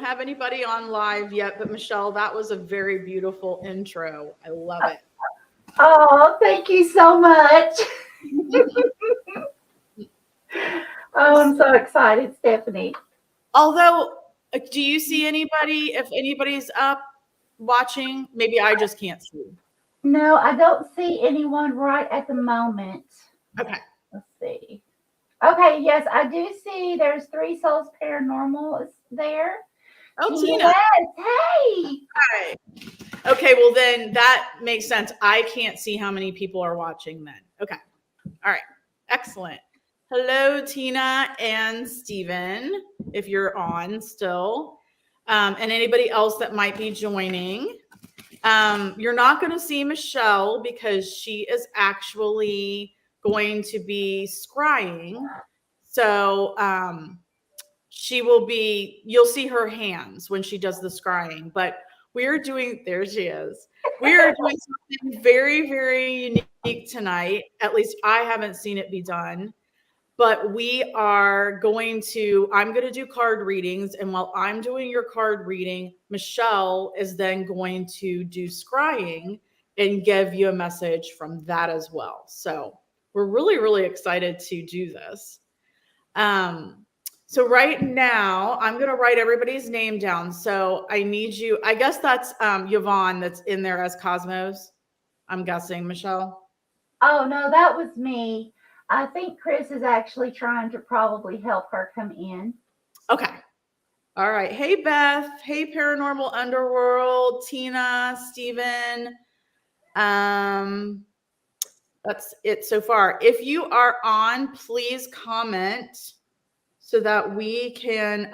have anybody on live yet, but Michelle, that was a very beautiful intro. I love it. Oh, thank you so much. Oh, I'm so excited, Stephanie. Although, do you see anybody? If anybody's up watching, maybe I just can't see. No, I don't see anyone right at the moment. Okay. Let's see. Okay, yes, I do see there's 3 Souls Paranormal is there. Oh, Tina. Hey. Hi. Okay, well then that makes sense. I can't see how many people are watching then. Okay. All right. Excellent. Hello, Tina and Stephen, if you're on still, and anybody else that might be joining. You're not going to see Michelle because she is actually going to be scrying. So she will be, you'll see her hands when she does the scrying, but we're doing, there she is. We are doing something very, very unique tonight. At least I haven't seen it be done. But we are going to, I'm going to do card readings. And while I'm doing your card reading, Michelle is then going to do scrying and give you a message from that as well. So we're really, really excited to do this. So right now, I'm going to write everybody's name down. So I need you, I guess that's Yvonne that's in there as Cosmos. I'm guessing, Michelle. Oh, no, that was me. I think Chris is actually trying to probably help her come in. Okay. All right. Hey, Beth. Hey, Paranormal Underworld. Tina, Stephen. That's it so far. If you are on, please comment so that we can,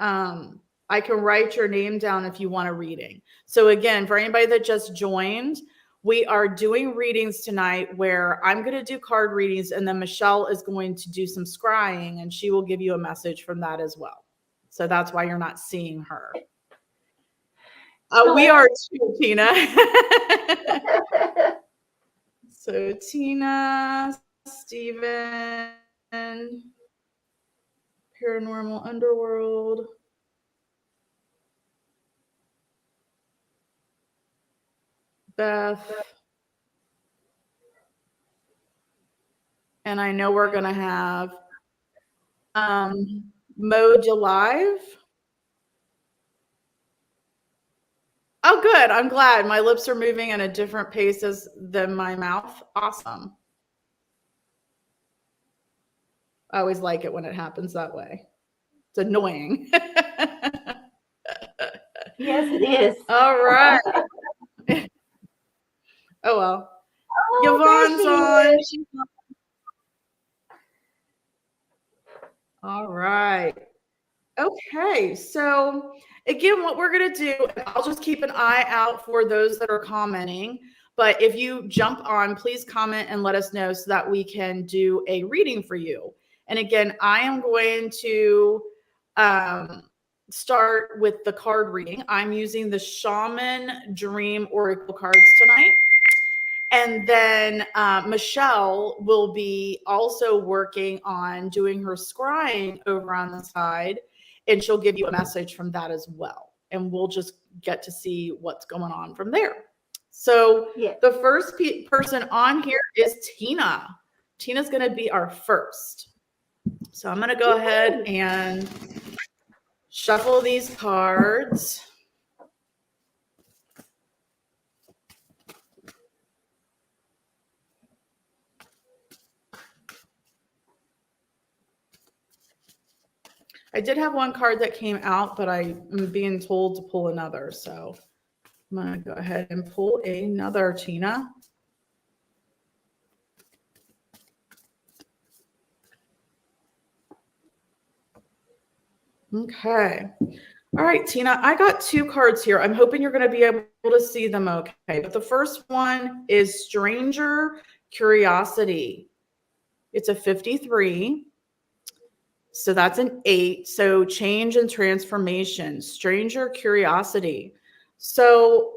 I can write your name down if you want a reading. So again, for anybody that just joined, we are doing readings tonight where I'm going to do card readings and then Michelle is going to do some scrying and she will give you a message from that as well. So that's why you're not seeing her. We are too, Tina. So Tina, Stephen, Paranormal Underworld. Beth. And I know we're going to have Mode Live. Oh, good. I'm glad. My lips are moving at a different pace than my mouth. Awesome. I always like it when it happens that way. It's annoying. Yes, it is. All right. Oh, well. Oh, Yvonne's on. All right. Okay. So again, what we're going to do, I'll just keep an eye out for those that are commenting. But if you jump on, please comment and let us know so that we can do a reading for you. And again, I am going to start with the card reading. I'm using the Shaman Dream Oracle cards tonight. And then Michelle will be also working on doing her scrying over on the side. And she'll give you a message from that as well. And we'll just get to see what's going on from there. So the first person on here is Tina. Tina's going to be our first. So I'm going to go ahead and shuffle these cards. I did have one card that came out, but I'm being told to pull another. So I'm going to go ahead and pull another, Tina. Okay. All right, Tina, I got 2 cards here. I'm hoping you're going to be able to see them okay. But the first one is Stranger Curiosity. It's a 53. So that's an 8. So change and transformation, Stranger Curiosity. So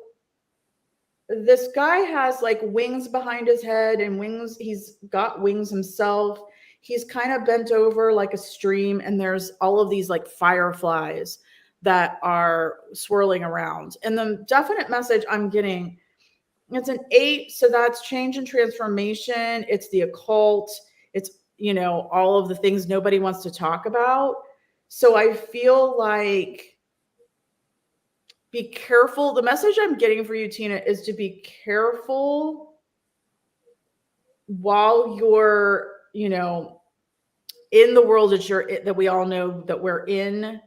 this guy has like wings behind his head and wings. He's got wings himself. He's kind of bent over like a stream and there's all of these like fireflies that are swirling around. And the definite message I'm getting, it's an 8, so that's change and transformation. It's the occult. It's, all of the things nobody wants to talk about. So I feel like, be careful. The message I'm getting for you, Tina, is to be careful while you're, in the world that we all know that we're in,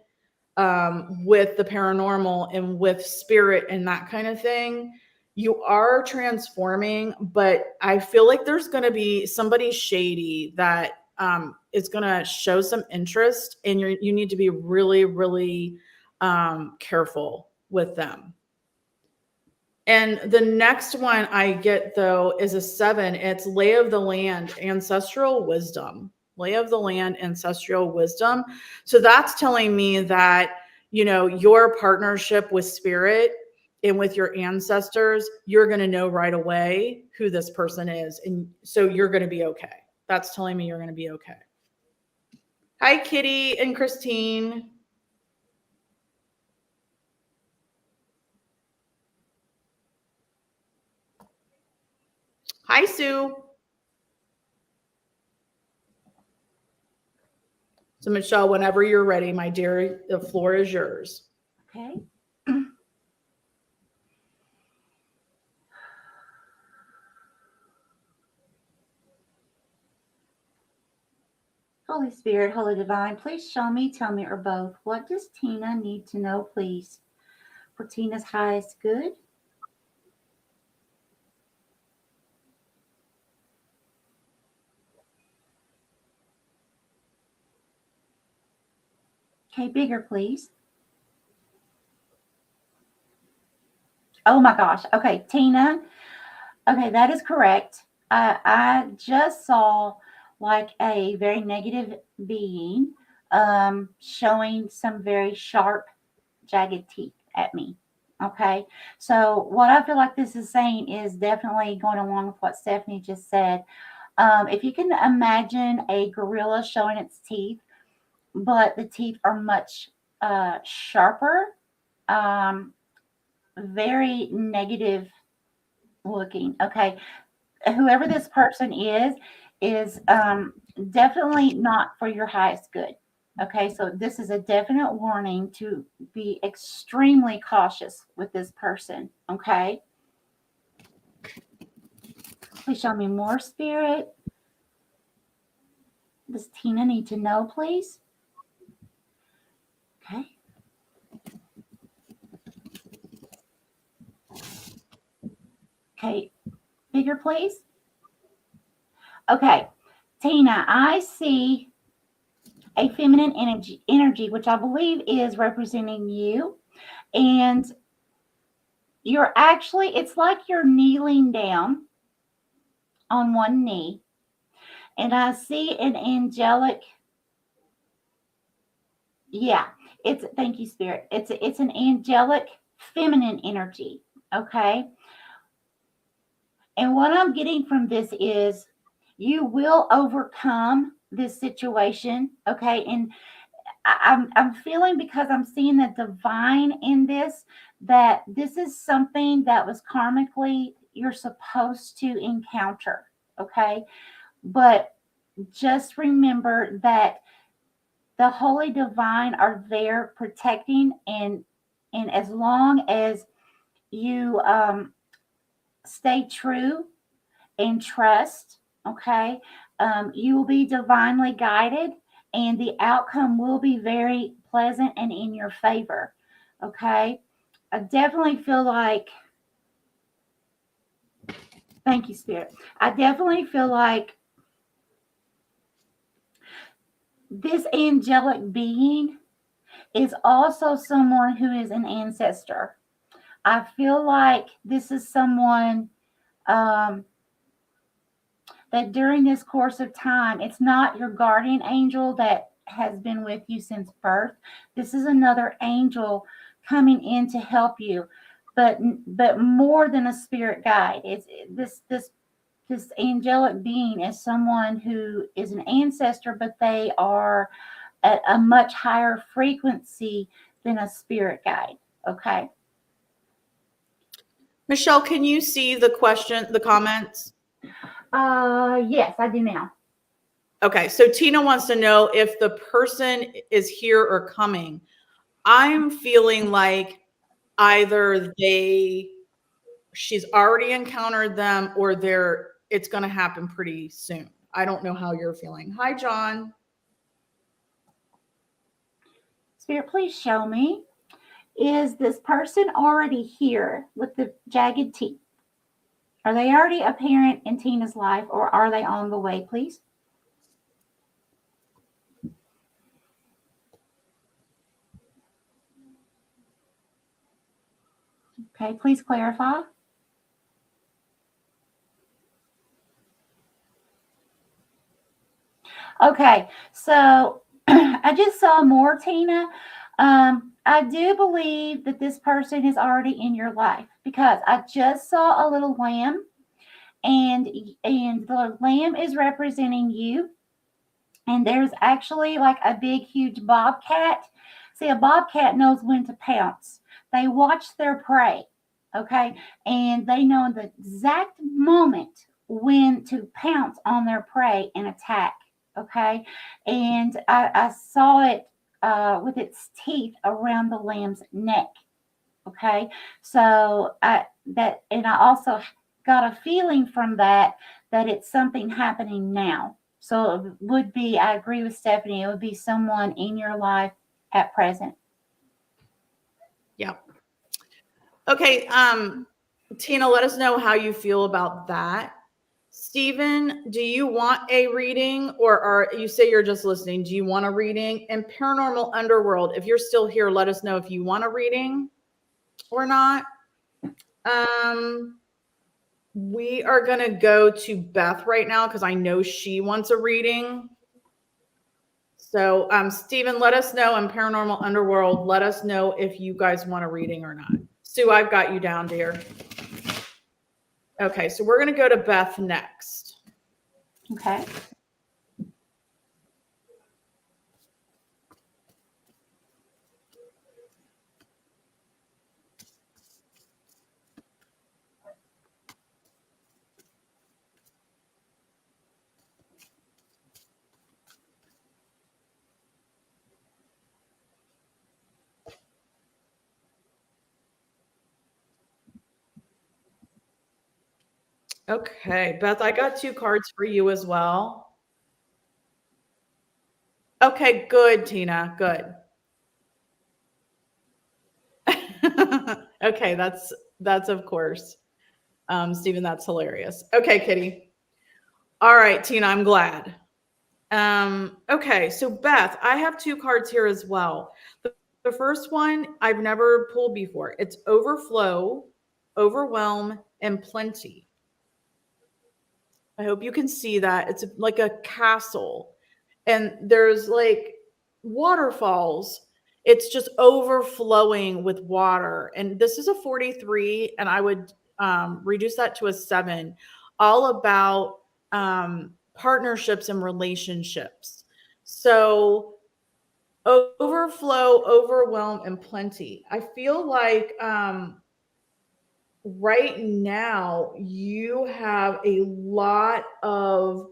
with the paranormal and with spirit and that kind of thing. You are transforming, but I feel like there's going to be somebody shady that is going to show some interest, and you need to be really, really careful with them. And the next one I get, though, is a 7. It's lay of the land, ancestral wisdom. Lay of the land, ancestral wisdom. So that's telling me that, your partnership with spirit and with your ancestors, you're going to know right away who this person is. And so you're going to be okay. That's telling me you're going to be okay. Hi, Kitty and Christine. Hi, Sue. So, Michelle, whenever you're ready, my dear, the floor is yours. Okay. Holy Spirit, Holy Divine, please show me, tell me, or both. What does Tina need to know, please, for Tina's highest good? Okay, bigger, please. Oh my gosh. Okay, Tina. Okay, that is correct. I just saw like a very negative being showing some very sharp, jagged teeth at me. Okay, so what I feel like this is saying is definitely going along with what Stephanie just said. If you can imagine a gorilla showing its teeth, but the teeth are much sharper, very negative looking. Okay, whoever this person is definitely not for your highest good. Okay, so this is a definite warning to be extremely cautious with this person. Okay, please show me more, Spirit. Does Tina need to know, please? Okay. Okay, bigger, please. Okay, Tina, I see a feminine energy, which I believe is representing you. And you're actually, it's like you're kneeling down on one knee. And I see an angelic, thank you, Spirit. It's an angelic feminine energy. Okay. And what I'm getting from this is you will overcome this situation. Okay. And I'm feeling, because I'm seeing the divine in this, that this is something that was karmically you're supposed to encounter. Okay. But just remember that the holy divine are there protecting, and as long as you stay true and trust, okay, you will be divinely guided, and the outcome will be very pleasant and in your favor. Okay, I definitely feel like, thank you, Spirit. I definitely feel like this angelic being is also someone who is an ancestor. I feel like this is someone that during this course of time, it's not your guardian angel that has been with you since birth. This is another angel coming in to help you, but more than a spirit guide. It's this angelic being is someone who is an ancestor, but they are at a much higher frequency than a spirit guide. Okay. Michelle, can you see the comments? Yes, I do now. Okay, so Tina wants to know if the person is here or coming. I'm feeling like either she's already encountered them or it's going to happen pretty soon. I don't know how you're feeling. Hi, John. Spirit, please show me. Is this person already here with the jagged teeth? Are they already apparent in Tina's life, or are they on the way, please? Okay, please clarify. Okay, so I just saw more, Tina. I do believe that this person is already in your life because I just saw a little lamb, and the lamb is representing you. And there's actually like a big, huge bobcat. See, a bobcat knows when to pounce. They watch their prey, okay? And they know the exact moment when to pounce on their prey and attack, okay? And I saw it with its teeth around the lamb's neck, okay? So I also got a feeling from that it's something happening now. So it would be, I agree with Stephanie, it would be someone in your life at present. Yeah. Okay. Tina, let us know how you feel about that. Stephen, do you want a reading, or you say you're just listening? Do you want a reading? And Paranormal Underworld, if you're still here, let us know if you want a reading or not. We are going to go to Beth right now because I know she wants a reading. So, Stephen, let us know, in Paranormal Underworld, let us know if you guys want a reading or not. Sue, I've got you down, dear. Okay, so we're going to go to Beth next. Okay. Okay, Beth, I got 2 cards for you as well. Okay, good, Tina, good. Okay, that's of course. Stephen, that's hilarious. Okay, Kitty. All right, Tina, I'm glad. Okay, so Beth, I have 2 cards here as well. The first one I've never pulled before. It's overflow, overwhelm, and plenty. I hope you can see that. It's like a castle, and there's like waterfalls. It's just overflowing with water. And this is a 43, and I would reduce that to a 7, all about partnerships and relationships. So overflow, overwhelm, and plenty. I feel like right now you have a lot of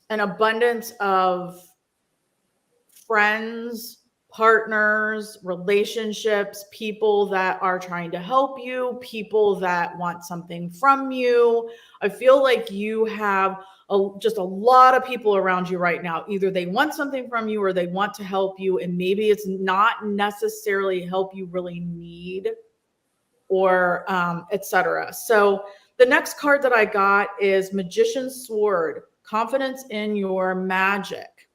an abundance of friends, partners, relationships, people that are trying to help you, people that want something from you. I feel like you have just a lot of people around you right now. Either they want something from you or they want to help you, and maybe it's not necessarily help you really need, or etc. So the next card that I got is Magician's Sword, confidence in your magic.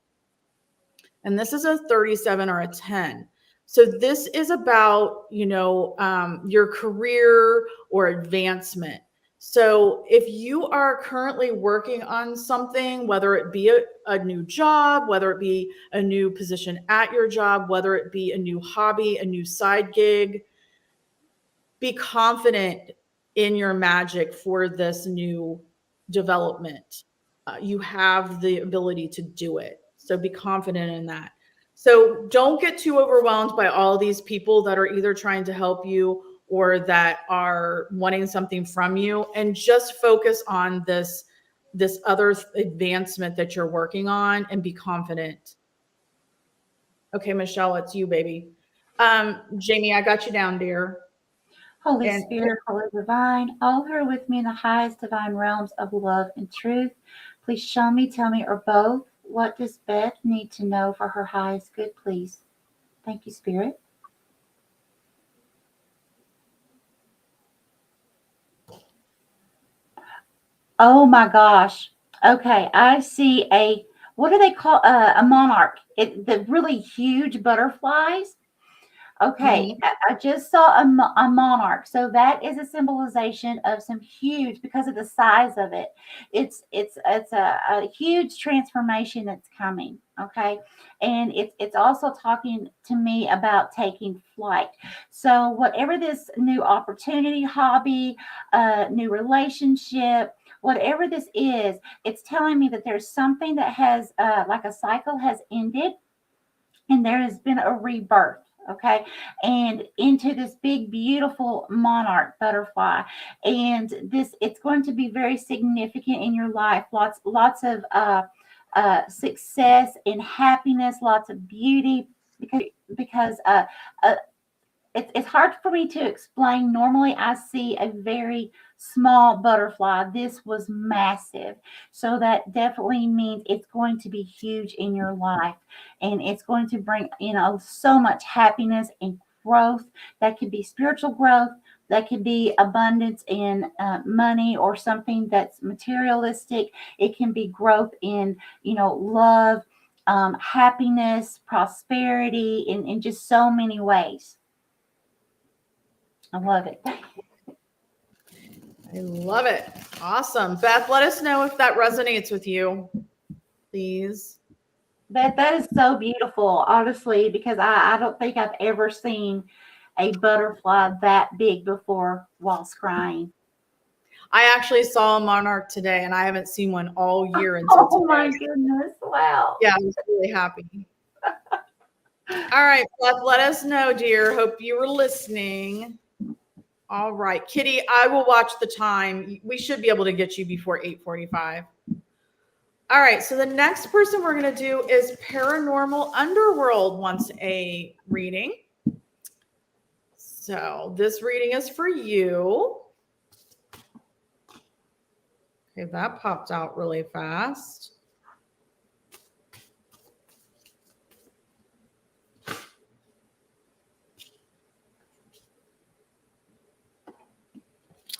And this is a 37 or a 10. So this is about, your career or advancement. So if you are currently working on something, whether it be a new job, whether it be a new position at your job, whether it be a new hobby, a new side gig, be confident in your magic for this new development. You have the ability to do it. So be confident in that. So don't get too overwhelmed by all these people that are either trying to help you or that are wanting something from you, and just focus on this other advancement that you're working on and be confident. Okay, Michelle, it's you, baby. Jamie, I got you down, dear. Holy And Spirit, Holy Divine, all who are with me in the highest divine realms of love and truth, please show me, tell me, or both, what does Beth need to know for her highest good, please? Thank you, Spirit. Oh my gosh. Okay, I see a, what do they call a monarch? The really huge butterflies. Okay, I just saw a monarch. So that is a symbolization of some huge, because of the size of it. It's a huge transformation that's coming. Okay, and it's also talking to me about taking flight. So whatever this new opportunity, hobby, new relationship, whatever this is, it's telling me that there's something that has like a cycle has ended, and there has been a rebirth. Okay, and into this big beautiful monarch butterfly, and this, it's going to be very significant in your life. Lots of success and happiness, lots of beauty, because uh, it's hard for me to explain. Normally, I see a very small butterfly. This was massive. So that definitely means it's going to be huge in your life. And it's going to bring, so much happiness and growth. That could be spiritual growth. That could be abundance in money or something that's materialistic. It can be growth in, love, happiness, prosperity, in just so many ways. I love it. I love it. Awesome. Beth, let us know if that resonates with you, please. That is so beautiful, honestly, because I don't think I've ever seen a butterfly that big before while scrying. I actually saw a monarch today, and I haven't seen one all year until Oh today. my goodness. Wow. Yeah, I was really happy. All right, Beth, let us know, dear. Hope you were listening. All right, Kitty, I will watch the time. We should be able to get you before 8:45. All right, so the next person we're going to do is Paranormal Underworld wants a reading. So this reading is for you. Okay, that popped out really fast.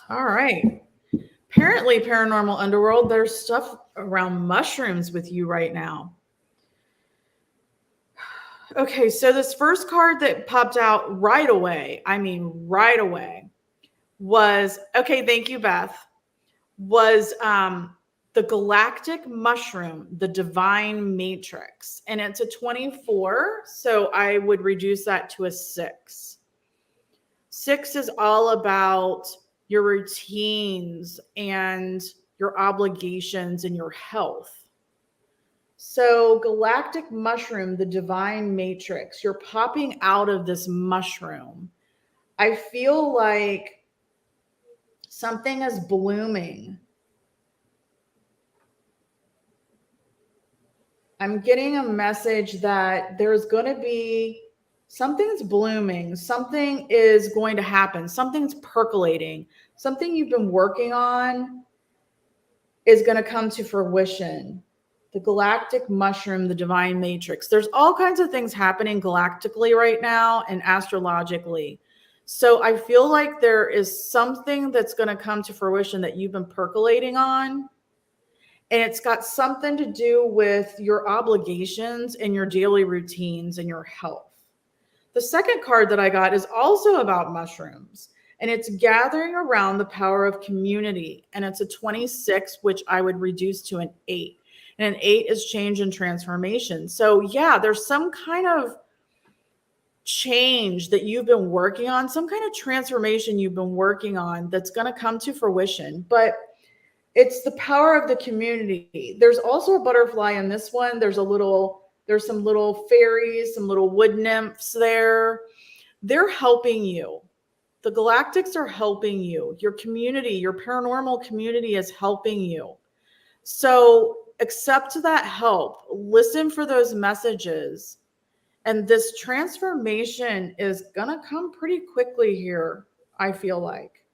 All right. Apparently, Paranormal Underworld, there's stuff around mushrooms with you right now. Okay, so this first card that popped out right away, was, okay, thank you, Beth, was the galactic mushroom, the divine matrix. And it's a 24, so I would reduce that to a 6. 6 is all about your routines and your obligations and your health. So galactic mushroom, the divine matrix, you're popping out of this mushroom. I feel like something is blooming. I'm getting a message that there's going to be something's blooming. Something is going to happen. Something's percolating. Something you've been working on is going to come to fruition. The galactic mushroom, the divine matrix. There's all kinds of things happening galactically right now and astrologically. So I feel like there is something that's going to come to fruition that you've been percolating on. And it's got something to do with your obligations and your daily routines and your health. The second card that I got is also about mushrooms, and it's gathering around the power of community. And it's a 26, which I would reduce to an 8. And an 8 is change and transformation. So yeah, there's some kind of change that you've been working on, some kind of transformation you've been working on that's going to come to fruition. But it's the power of the community. There's also a butterfly in this one. There's a little There's some little fairies, some little wood nymphs there. They're helping you. The galactics are helping you. Your community, your paranormal community is helping you. So accept that help. Listen for those messages. And this transformation is going to come pretty quickly here, I feel like.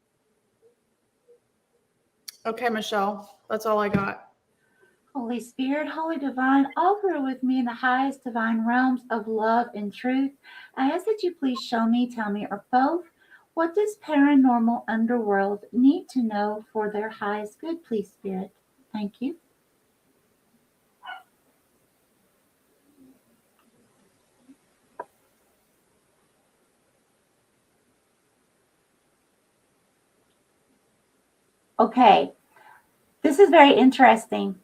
Okay, Michelle, that's all I got. Holy Spirit, Holy Divine, operate with me in the highest divine realms of love and truth. I ask that you please show me, tell me, or both, what does paranormal underworld need to know for their highest good, please, Spirit? Thank you. Okay, this is very interesting.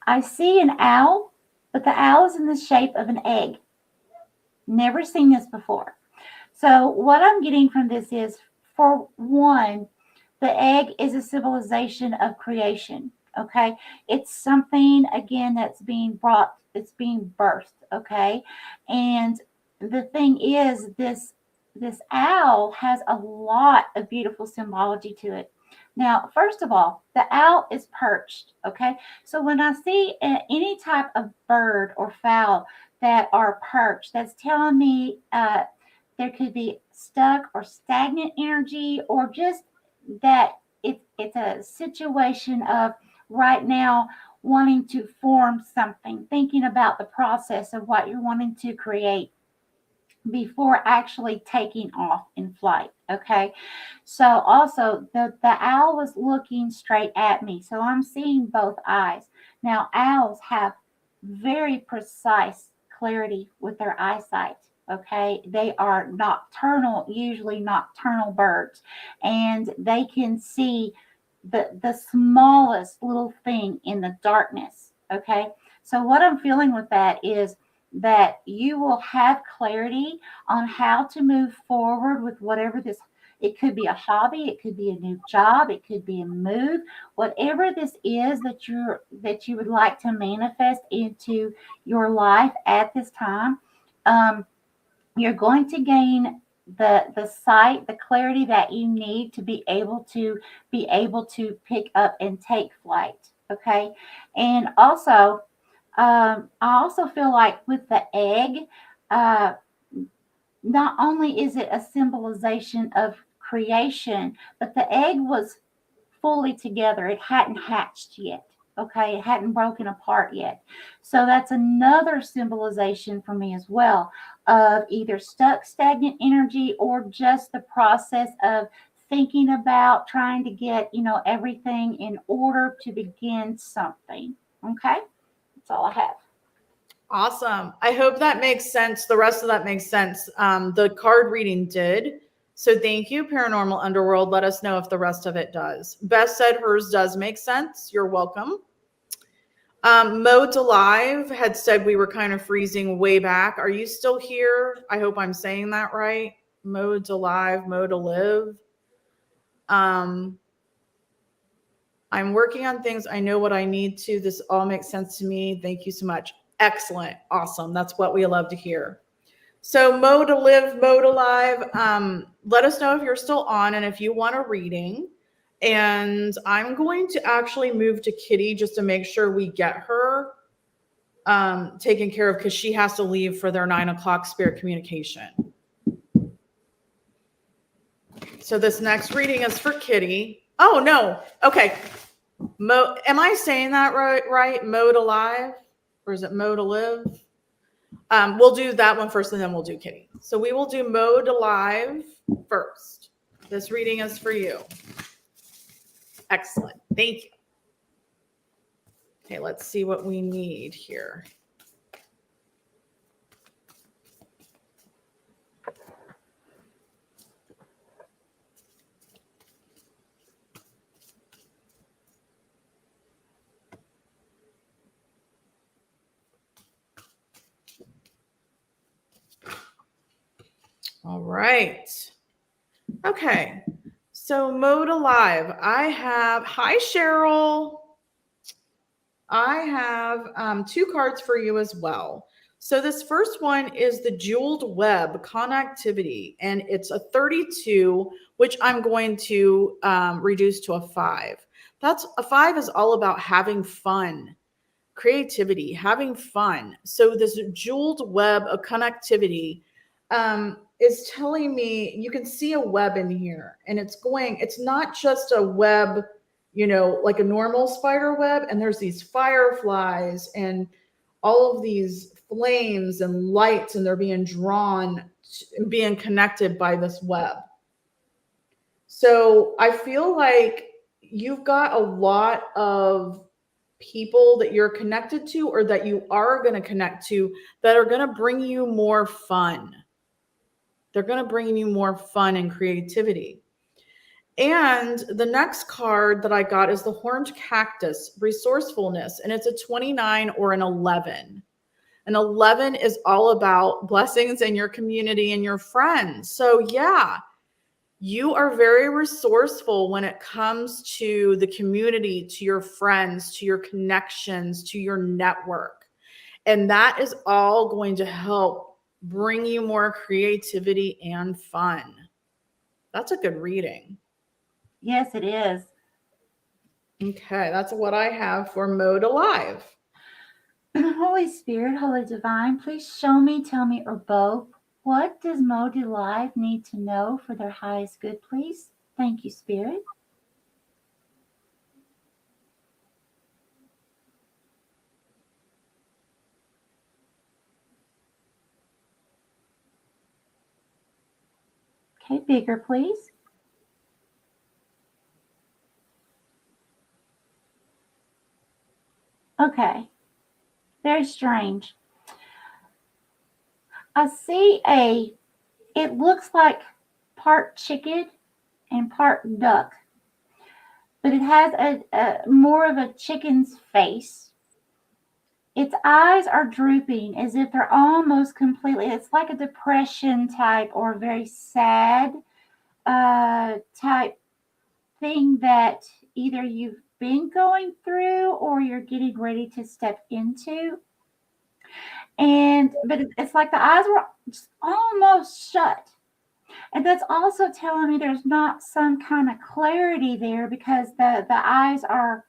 I see an owl, but the owl is in the shape of an egg. Never seen this before. So what I'm getting from this is, for one, the egg is a symbolization of creation. Okay, it's something again that's being brought, it's being birthed. Okay, and the thing is, this owl has a lot of beautiful symbology to it. Now, first of all, the owl is perched. Okay, so when I see any type of bird or fowl that are perched, that's telling me there could be stuck or stagnant energy, or just that it's a situation of right now wanting to form something, thinking about the process of what you're wanting to create before actually taking off in flight. Okay, so also the owl was looking straight at me, so I'm seeing both eyes. Now owls have very precise clarity with their eyesight. Okay, they are nocturnal, usually nocturnal birds, and they can see the smallest little thing in the darkness. Okay, so what I'm feeling with that is that you will have clarity on how to move forward with whatever this, it could be a hobby, it could be a new job, it could be a move, whatever this is that you would like to manifest into your life at this time. You're going to gain the sight, the clarity that you need to be able to pick up and take flight. Okay, and also I also feel like with the egg, uh, not only is it a symbolization of creation, but the egg was fully together. It hadn't hatched yet. Okay, it hadn't broken apart yet. So that's another symbolization for me as well of either stuck, stagnant energy, or just the process of thinking about trying to get, everything in order to begin something. Okay, that's all I have. Awesome. I hope that makes sense. The rest of that makes sense. The card reading did. So thank you, Paranormal Underworld. Let us know if the rest of it does. Beth said hers does make sense. You're welcome. Modes Alive had said we were kind of freezing way back. Are you still here? I hope I'm saying that right. Modes Alive, Mode to Live. I'm working on things. I know what I need to. This all makes sense to me. Thank you so much. Excellent. Awesome. That's what we love to hear. So Mode to Live, Mode Alive. Let us know if you're still on and if you want a reading. And I'm going to actually move to Kitty just to make sure we get her taken care of, because she has to leave for their 9 o'clock spirit communication. So this next reading is for Kitty. Oh, no. Okay. Am I saying that right? Mode Alive? Or is it Mode to Live? We'll do that one first, and then we'll do Kitty. So we will do Mode Alive first. This reading is for you. Excellent. Thank you. Okay, let's see what we need here. All right. Okay. So Mode Alive. I have, hi, Cheryl. I have 2 cards for you as well. So this first one is the jeweled web connectivity, and it's a 32, which I'm going to reduce to a 5. That's a 5 is all about having fun, creativity, having fun. So this jeweled web of connectivity is telling me you can see a web in here, and it's not just a web, like a normal spider web, and there's these fireflies and all of these flames and lights, and they're being drawn and being connected by this web. So I feel like you've got a lot of people that you're connected to or that you are going to connect to that are going to bring you more fun. They're going to bring you more fun and creativity. And the next card that I got is the horned cactus, resourcefulness, and it's a 29 or an 11. An 11 is all about blessings in your community and your friends. So yeah, you are very resourceful when it comes to the community, to your friends, to your connections, to your network. And that is all going to help bring you more creativity and fun. That's a good reading. Yes, it is. Okay, that's what I have for Mode Alive. Holy Spirit, Holy Divine, please show me, tell me, or both. What does Mode Alive need to know for their highest good, please? Thank you, Spirit. Okay, bigger, please. Okay, very strange. I see it looks like part chicken and part duck, but it has a more of a chicken's face. Its eyes are drooping as if they're almost completely, it's like a depression type or very sad type thing that either you've been going through or you're getting ready to step into. But it's like the eyes were just almost shut. And that's also telling me there's not some kind of clarity there because the eyes are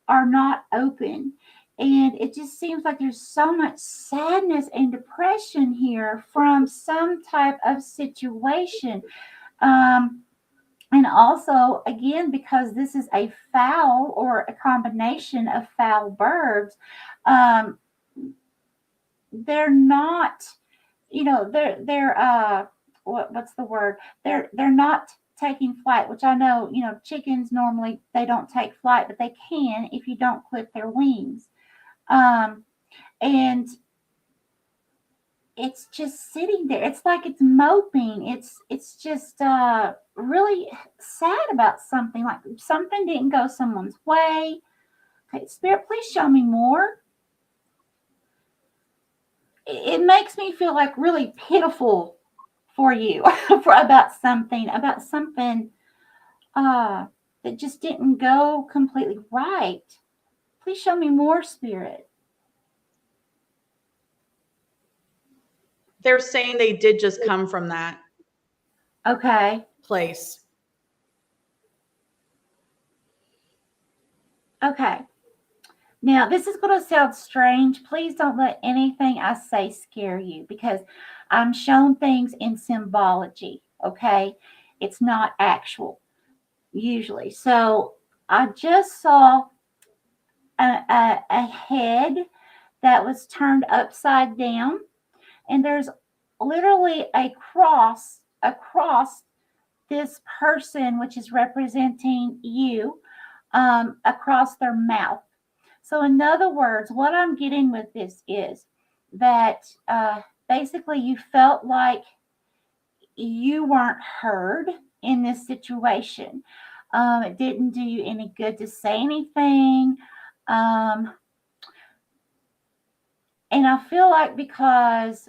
not open. And it just seems like there's so much sadness and depression here from some type of situation. And also, again, because this is a fowl or a combination of fowl birds, um, they're not, what's the word? They're not taking flight, which I know, chickens normally they don't take flight, but they can if you don't clip their wings. And it's just sitting there. It's like it's moping. It's just really sad about something. Like something didn't go someone's way. Okay, Spirit, please show me more. It makes me feel like really pitiful for you about something that just didn't go completely right. Please show me more, Spirit. They're saying they did just come from that Okay. place. Okay. Now, this is going to sound strange. Please don't let anything I say scare you because I'm shown things in symbology. Okay. It's not actual usually. So I just saw a head that was turned upside down, and there's literally a cross across this person, which is representing you, across their mouth. So, in other words, what I'm getting with this is that basically you felt like you weren't heard in this situation. It didn't do you any good to say anything. And I feel like because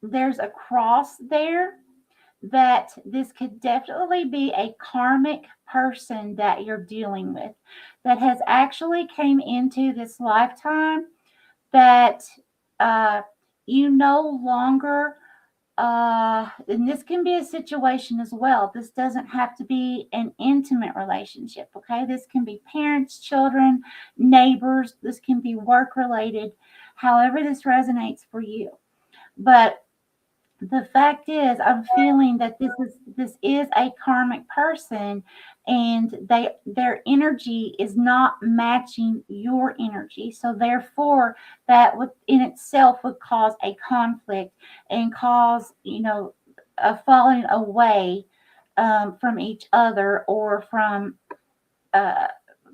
there's a cross there, that this could definitely be a karmic person that you're dealing with that has actually came into this lifetime that you no longer and this can be a situation as well. This doesn't have to be an intimate relationship, okay? This can be parents, children, neighbors. This can be work related, however this resonates for you. But the fact is, I'm feeling that this is a karmic person, and their energy is not matching your energy. So therefore, that would in itself would cause a conflict and cause a falling away from each other, or from uh,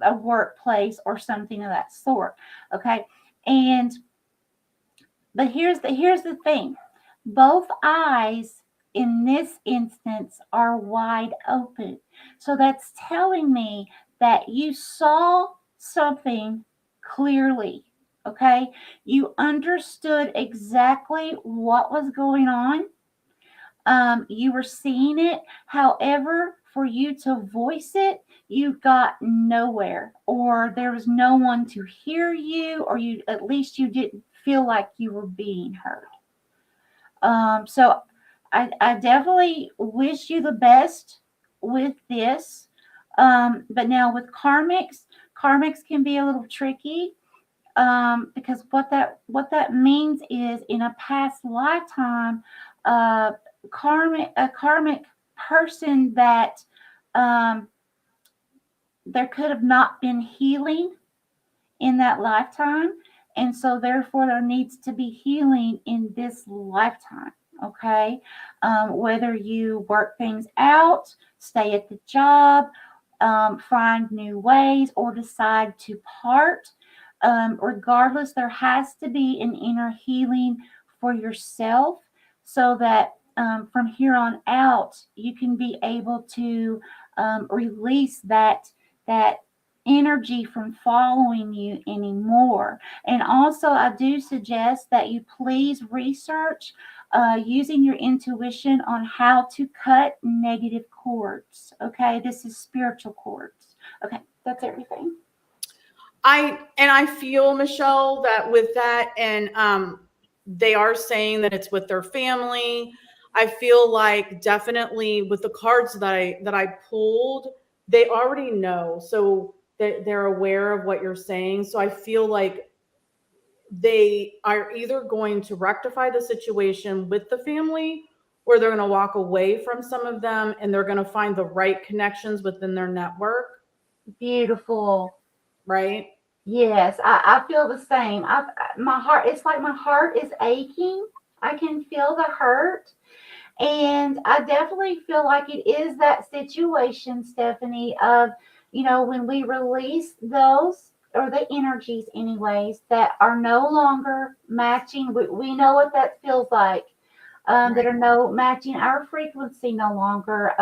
a workplace or something of that sort. Okay, and but here's the thing. Both eyes in this instance are wide open. So that's telling me that you saw something clearly. Okay? You understood exactly what was going on. You were seeing it. However, for you to voice it, you got nowhere, or there was no one to hear you, or you at least you didn't feel like you were being heard. So I definitely wish you the best with this. But now with karmics can be a little tricky, because what that means is in a past lifetime, uh, a karmic person that um, there could have not been healing in that lifetime. And so, therefore, there needs to be healing in this lifetime. Okay. Whether you work things out, stay at the job, find new ways, or decide to part, regardless, there has to be an inner healing for yourself, so that from here on out, you can be able to release that energy from following you anymore. And also, I do suggest that you please research using your intuition on how to cut negative cords. Okay, this is spiritual cords. Okay, that's everything. I feel, Michelle, that with that, and they are saying that it's with their family. I feel like definitely with the cards that I pulled, they already know, so they're aware of what you're saying. So I feel like they are either going to rectify the situation with the family, or they're going to walk away from some of them, and they're going to find the right connections within their network. Beautiful. Right? Yes, I feel the same. My heart, it's like my heart is aching. I can feel the hurt. And I definitely feel like it is that situation, Stephanie, of, when we release those, or the energies, anyways, that are no longer matching, we know what that feels like, that are no matching our frequency no longer.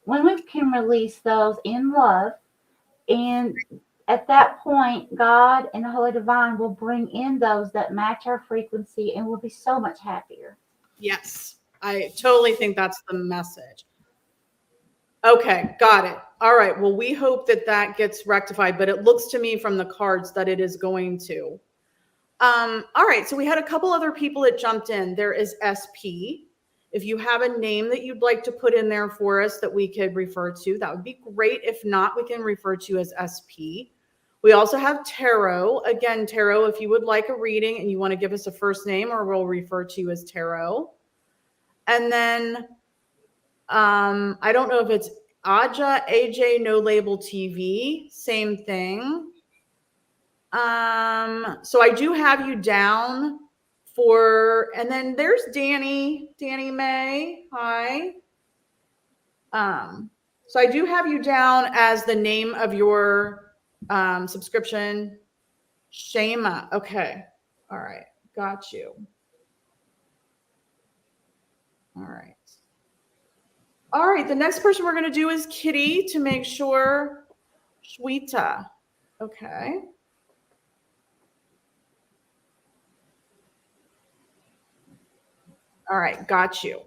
When we can release those in love, and at that point, God and the Holy Divine will bring in those that match our frequency, and we'll be so much happier. Yes, I totally think that's the message. Okay, got it. All right. Well, we hope that that gets rectified, but it looks to me from the cards that it is going to. All right. So we had a couple other people that jumped in. There is SP. If you have a name that you'd like to put in there for us that we could refer to, that would be great. If not, we can refer to you as SP. We also have Tarot. Again, Tarot, if you would like a reading and you want to give us a first name, or we'll refer to you as Tarot. And then I don't know if it's Aja, AJ, No Label TV, same thing. So I do have you down for, and then there's Danny May. Hi. So I do have you down as the name of your subscription, Shema. Okay. All right. Got you. All right. All right. The next person we're going to do is Kitty, to make sure. Shweta. Okay. All right. Got you.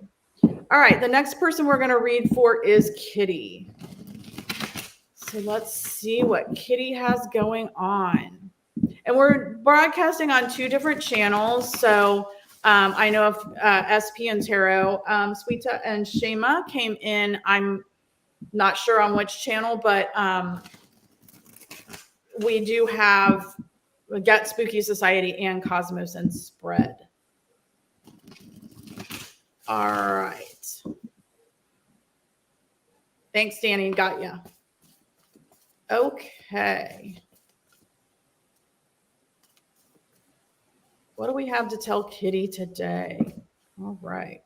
All right, the next person we're going to read for is Kitty. So let's see what Kitty has going on. And we're broadcasting on 2 different channels. So I know if SP and Tarot, Sweeta and Shema came in. I'm not sure on which channel, but we do have Get Spooky Society and Cosmos and Spread. All right. Thanks, Danny. Got ya. Okay. What do we have to tell Kitty today? All right.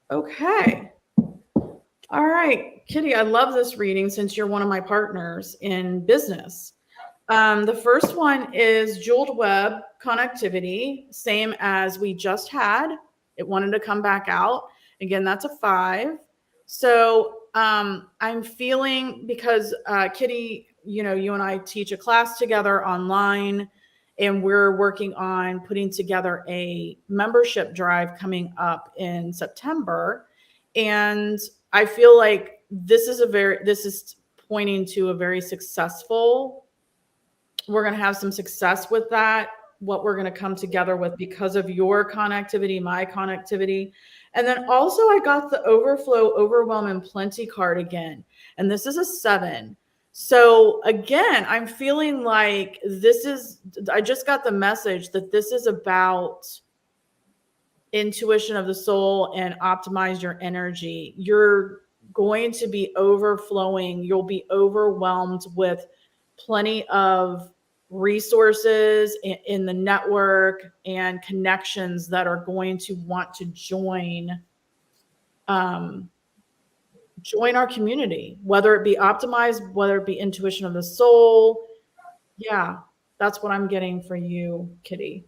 Okay. All right, Kitty, I love this reading since you're one of my partners in business. The first one is jeweled web connectivity, same as we just had. It wanted to come back out. Again, that's a 5. So I'm feeling, because Kitty, you and I teach a class together online, and we're working on putting together a membership drive coming up in September. And I feel like this is pointing to a very successful, we're going to have some success with that, what we're going to come together with because of your connectivity, my connectivity. And then also I got the overflow, overwhelm, and plenty card again. And this is a 7. So again, I'm feeling like I just got the message that this is about intuition of the soul and optimize your energy. You're going to be overflowing. You'll be overwhelmed with plenty of resources in the network and connections that are going to want to join our community, whether it be optimized, whether it be intuition of the soul. Yeah, that's what I'm getting for you, Kitty.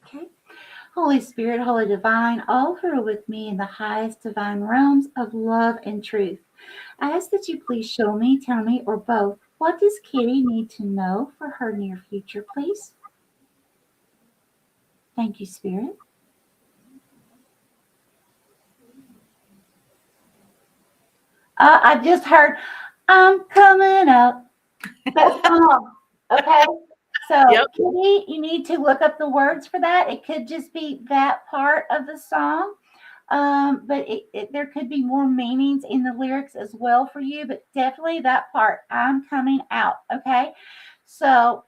Okay. Holy Spirit, Holy Divine, all who are with me in the highest divine realms of love and truth, I ask that you please show me, tell me, or both, what does Kitty need to know for her near future, please? Thank you, Spirit. I just heard, I'm coming up. That song. Okay. So, Yep. Kitty, you need to look up the words for that. It could just be that part of the song. But there could be more meanings in the lyrics as well for you, but definitely that part, I'm coming out. Okay. So,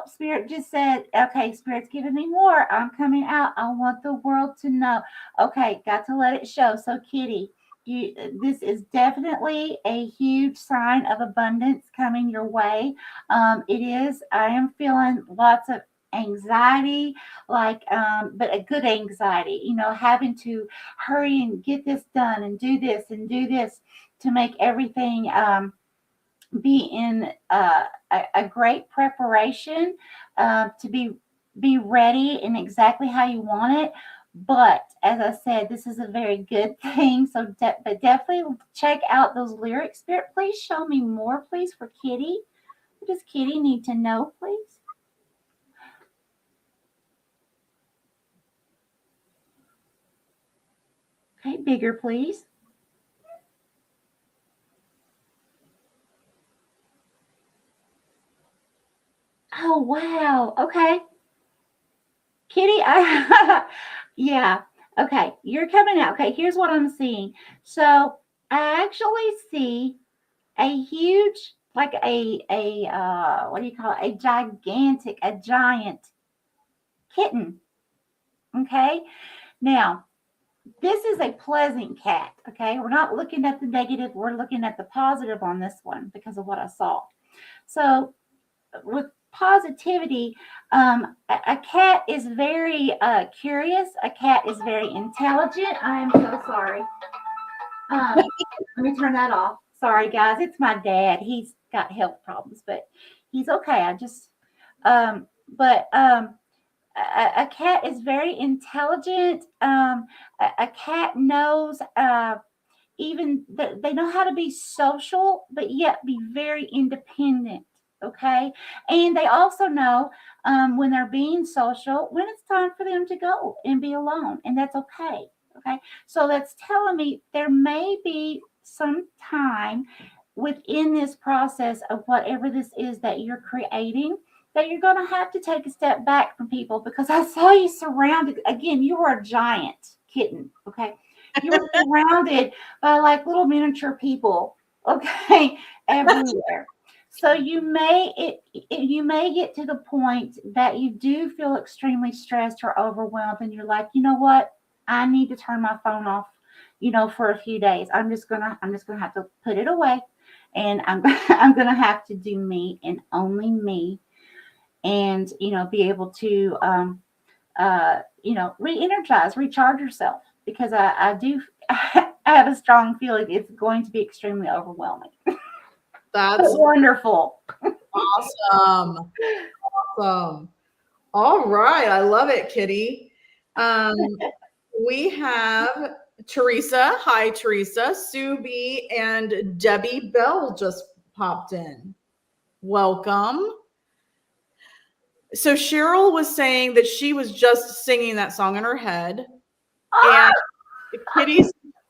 Spirit just said, okay, Spirit's giving me more. I'm coming out. I want the world to know. Okay, got to let it show. So, Kitty, this is definitely a huge sign of abundance coming your way. It is. I am feeling lots of anxiety, but a good anxiety, having to hurry and get this done and do this to make everything be in a great preparation to be ready and exactly how you want it. But as I said, this is a very good thing. So, but definitely check out those lyrics. Spirit, please show me more, please, for Kitty. What does Kitty need to know, please? Okay, bigger, please. Oh, wow. Okay. Kitty, yeah. Okay, you're coming out. Okay, here's what I'm seeing. So I actually see a huge, like what do you call it? A giant kitten. Okay. Now, this is a pleasant cat. Okay. We're not looking at the negative. We're looking at the positive on this one because of what I saw. So with positivity, a cat is very curious. A cat is very intelligent. I am so sorry. Let me turn that off. Sorry, guys. It's my dad. He's got health problems, but he's okay. a cat is very intelligent. A cat knows they know how to be social, but yet be very independent. Okay. And they also know when they're being social, when it's time for them to go and be alone. And that's okay. Okay. So that's telling me there may be some time within this process of whatever this is that you're creating that you're going to have to take a step back from people, because I saw you surrounded again. You were a giant kitten. Okay. You were surrounded by like little miniature people, okay, everywhere. So you may get to the point that you do feel extremely stressed or overwhelmed, and you're like, you know what, I need to turn my phone off, for a few days. I'm just gonna have to put it away, and I'm gonna have to do me and only me, and be able to re-energize, recharge yourself, because I do I have a strong feeling it's going to be extremely overwhelming. That's Wonderful. awesome. Awesome. All right. I love it, Kitty. We have Teresa. Hi, Teresa. Sue B and Debbie Bell just popped in. Welcome. So Cheryl was saying that she was just singing that song in her head. And Kitty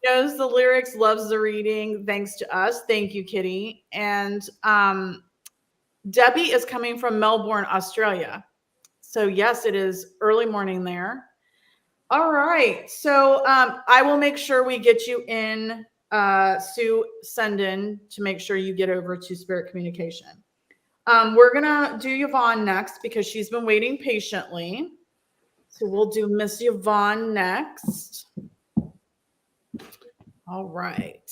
knows the lyrics, loves the reading, thanks to us. Thank you, Kitty. And Debbie is coming from Melbourne, Australia. So yes, it is early morning there. All right. So I will make sure we get you in, Sue, send in to make sure you get over to Spirit Communication. We're going to do Yvonne next because she's been waiting patiently. So we'll do Miss Yvonne next. All right.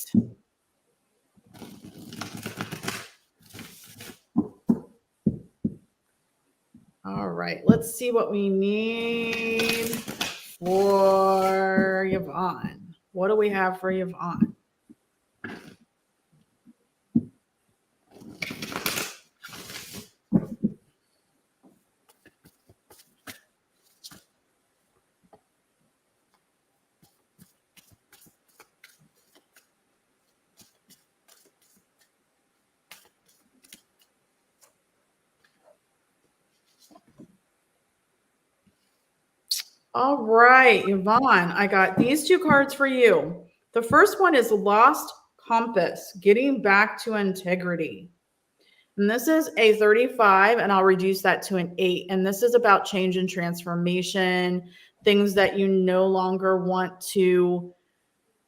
All right. Let's see what we need for Yvonne. What do we have for Yvonne? All right, Yvonne, I got these two cards for you. The first one is Lost Compass, Getting Back to Integrity. And this is a 35, and I'll reduce that to an 8. And this is about change and transformation, things that you no longer want to,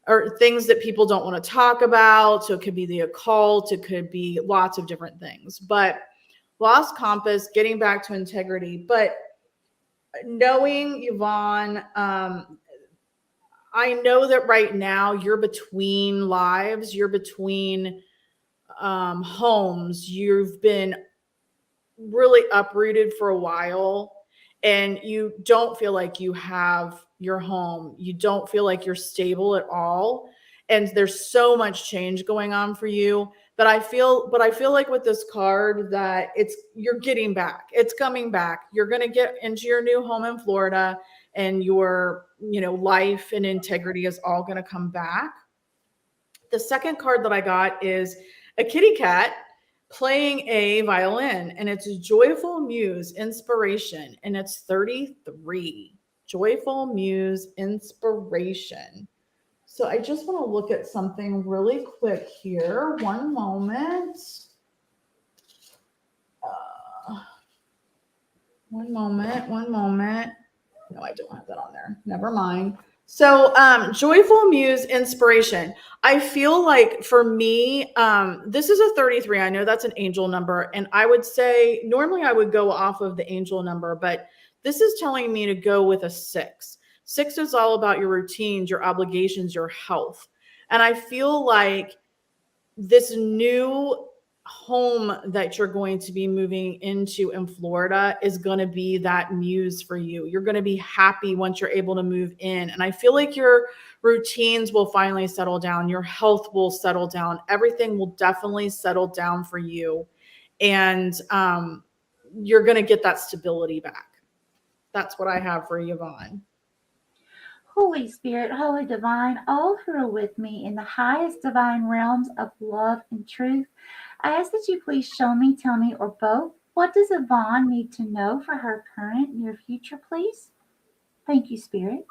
or things that people don't want to talk about. So it could be the occult, it could be lots of different things. But Lost Compass, Getting Back to Integrity. But knowing Yvonne, I know that right now you're between lives, you're between homes, you've been really uprooted for a while, and you don't feel like you have your home. You don't feel like you're stable at all. And there's so much change going on for you. But I feel like with this card that you're getting back. It's coming back. You're going to get into your new home in Florida, and your, life and integrity is all going to come back. The second card that I got is a kitty cat playing a violin, and it's Joyful Muse Inspiration, and it's 33. Joyful Muse Inspiration. So I just want to look at something really quick here. One moment. One moment. No, I don't have that on there. Never mind. So Joyful Muse Inspiration. I feel like for me, this is a 33. I know that's an angel number. And I would say normally I would go off of the angel number, but this is telling me to go with a 6. 6 is all about your routines, your obligations, your health. And I feel like this new home that you're going to be moving into in Florida is going to be that muse for you. You're going to be happy once you're able to move in. And I feel like your routines will finally settle down. Your health will settle down. Everything will definitely settle down for you. And you're going to get that stability back. That's what I have for Yvonne. Holy Spirit, Holy Divine, all who are with me in the highest divine realms of love and truth, I ask that you please show me, tell me, or both, what does Yvonne need to know for her current near future, please? Thank you, Spirit.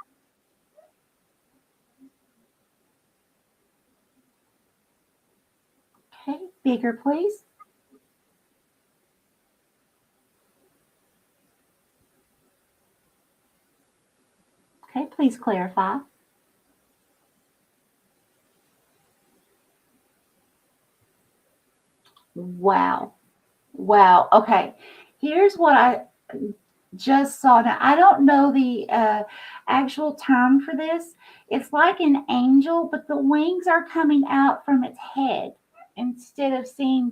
Okay, bigger, please. Okay, please clarify. Wow. Wow. Okay. Here's what I just saw. Now, I don't know the actual term for this. It's like an angel, but the wings are coming out from its head instead of seeing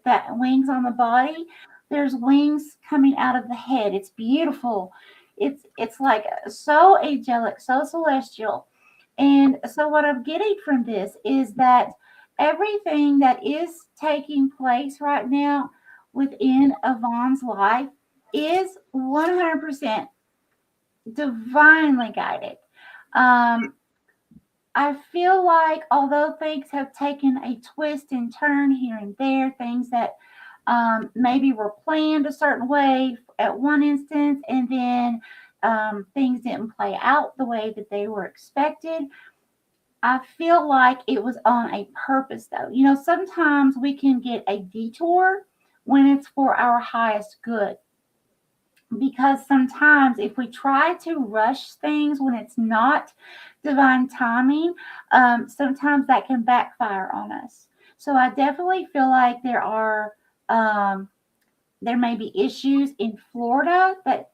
that wings on the body. There's wings coming out of the head. It's beautiful. It's like so angelic, so celestial. And so what I'm getting from this is that everything that is taking place right now within Yvonne's life is 100% divinely guided. Um, I feel like although things have taken a twist and turn here and there, things that maybe were planned a certain way at one instance, and then things didn't play out the way that they were expected. I feel like it was on a purpose, though. You know, sometimes we can get a detour when it's for our highest good. Because sometimes if we try to rush things when it's not divine timing, sometimes that can backfire on us. So I definitely feel like there may be issues in Florida how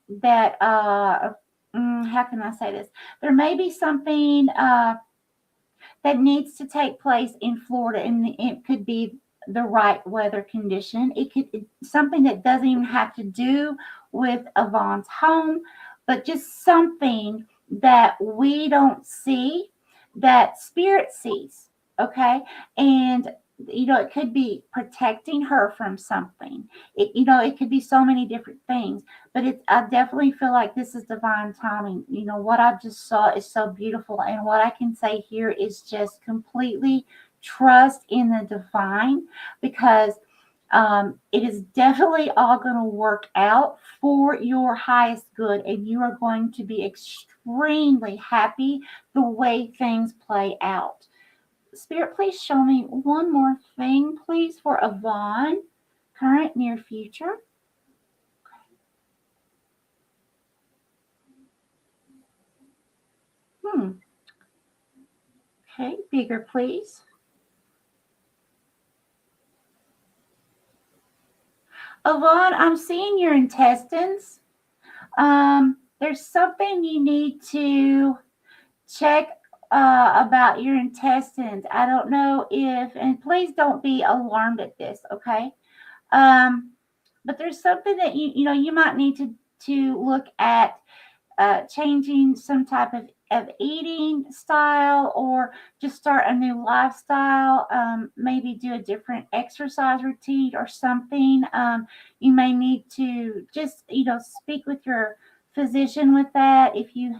can I say this? There may be something that needs to take place in Florida, and it could be the right weather condition. It could something that doesn't even have to do with Yvonne's home, but just something that we don't see that spirit sees. Okay, and it could be protecting her from something. It could be so many different things, but I definitely feel like this is divine timing. What I just saw is so beautiful, and what I can say here is just completely trust in the divine, because it is definitely all going to work out for your highest good, and you are going to be extremely happy the way things play out. Spirit, please show me one more thing, please, for Yvonne, current, near future. Okay, bigger, please. Yvonne, I'm seeing your intestines. There's something you need to check about your intestines. I don't know and please don't be alarmed at this, okay? But there's something that you might need to look at changing some type of eating style, or just start a new lifestyle. Maybe do a different exercise routine or something. You may need to just speak with your physician with that if you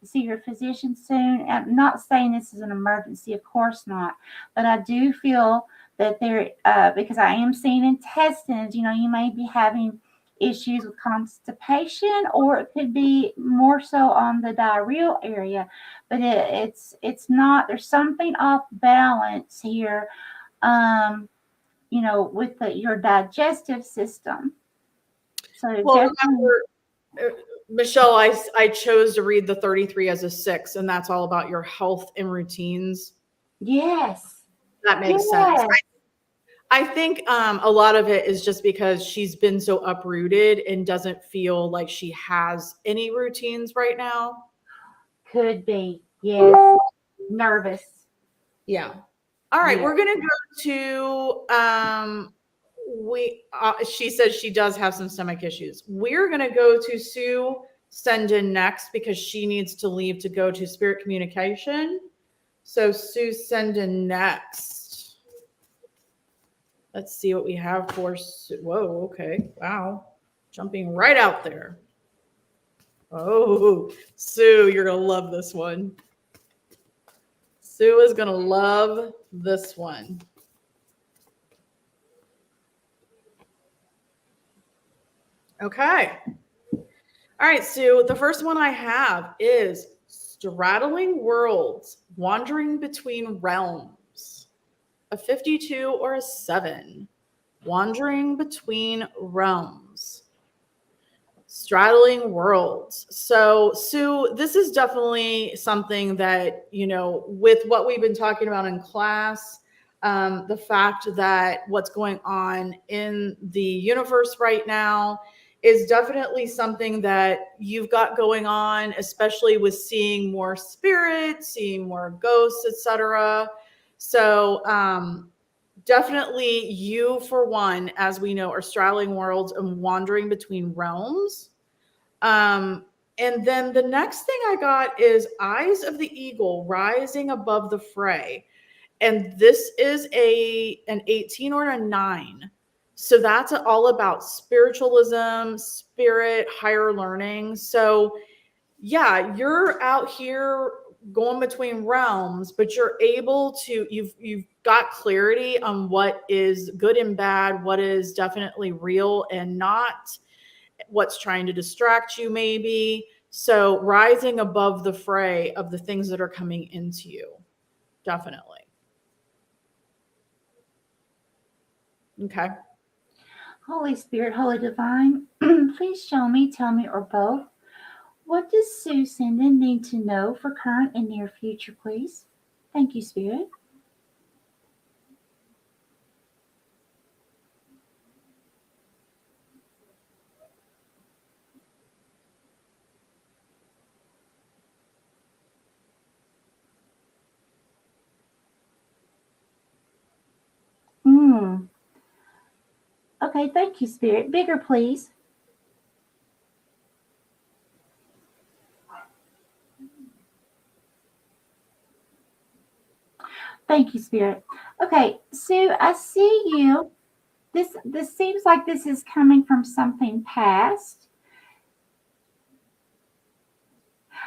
see your physician soon. I'm not saying this is an emergency, of course not, but I do feel that because I am seeing intestines, you may be having issues with constipation, or it could be more so on the diarrheal area. But it's not. There's something off balance here, with your digestive system. So well, remember, Michelle, I chose to read the 33 as a 6, and that's all about your health and routines. Yes, That makes sense. I think a lot of it is just because she's been so uprooted and doesn't feel like she has any routines right now. Could be. Yes. Nervous. Yeah. All right. Yeah. We're going to go to, she says she does have some stomach issues. We're going to go to Sue Senden next because she needs to leave to go to spirit communication. So Sue Senden next. Let's see what we have for. Whoa, okay. Wow. Jumping right out there. Oh, Sue, you're going to love this one. Sue is going to love this one. Okay. All right, Sue, the first one I have is straddling worlds, wandering between realms. A 52 or a 7. Wandering between realms. Straddling worlds. So, Sue, this is definitely something that, you know, with what we've been talking about in class, the fact that what's going on in the universe right now is definitely something that you've got going on, especially with seeing more spirits, seeing more ghosts, etc. So, definitely you, for one, as we know, are straddling worlds and wandering between realms. And then the next thing I got is Eyes of the Eagle, rising above the fray. And this is an 18 or a 9. So that's all about spiritualism, spirit, higher learning. So yeah, you're out here going between realms, but you're able to, you've got clarity on what is good and bad, what is definitely real and not, what's trying to distract you maybe. So rising above the fray of the things that are coming into you. Definitely. Okay. Holy Spirit, Holy Divine, please show me, tell me, or both. What does Sue Sinden need to know for current and near future, please? Thank you, Spirit. Okay, thank you, Spirit. Bigger, please. Thank you, Spirit. Okay, Sue, I see you. This seems like this is coming from something past.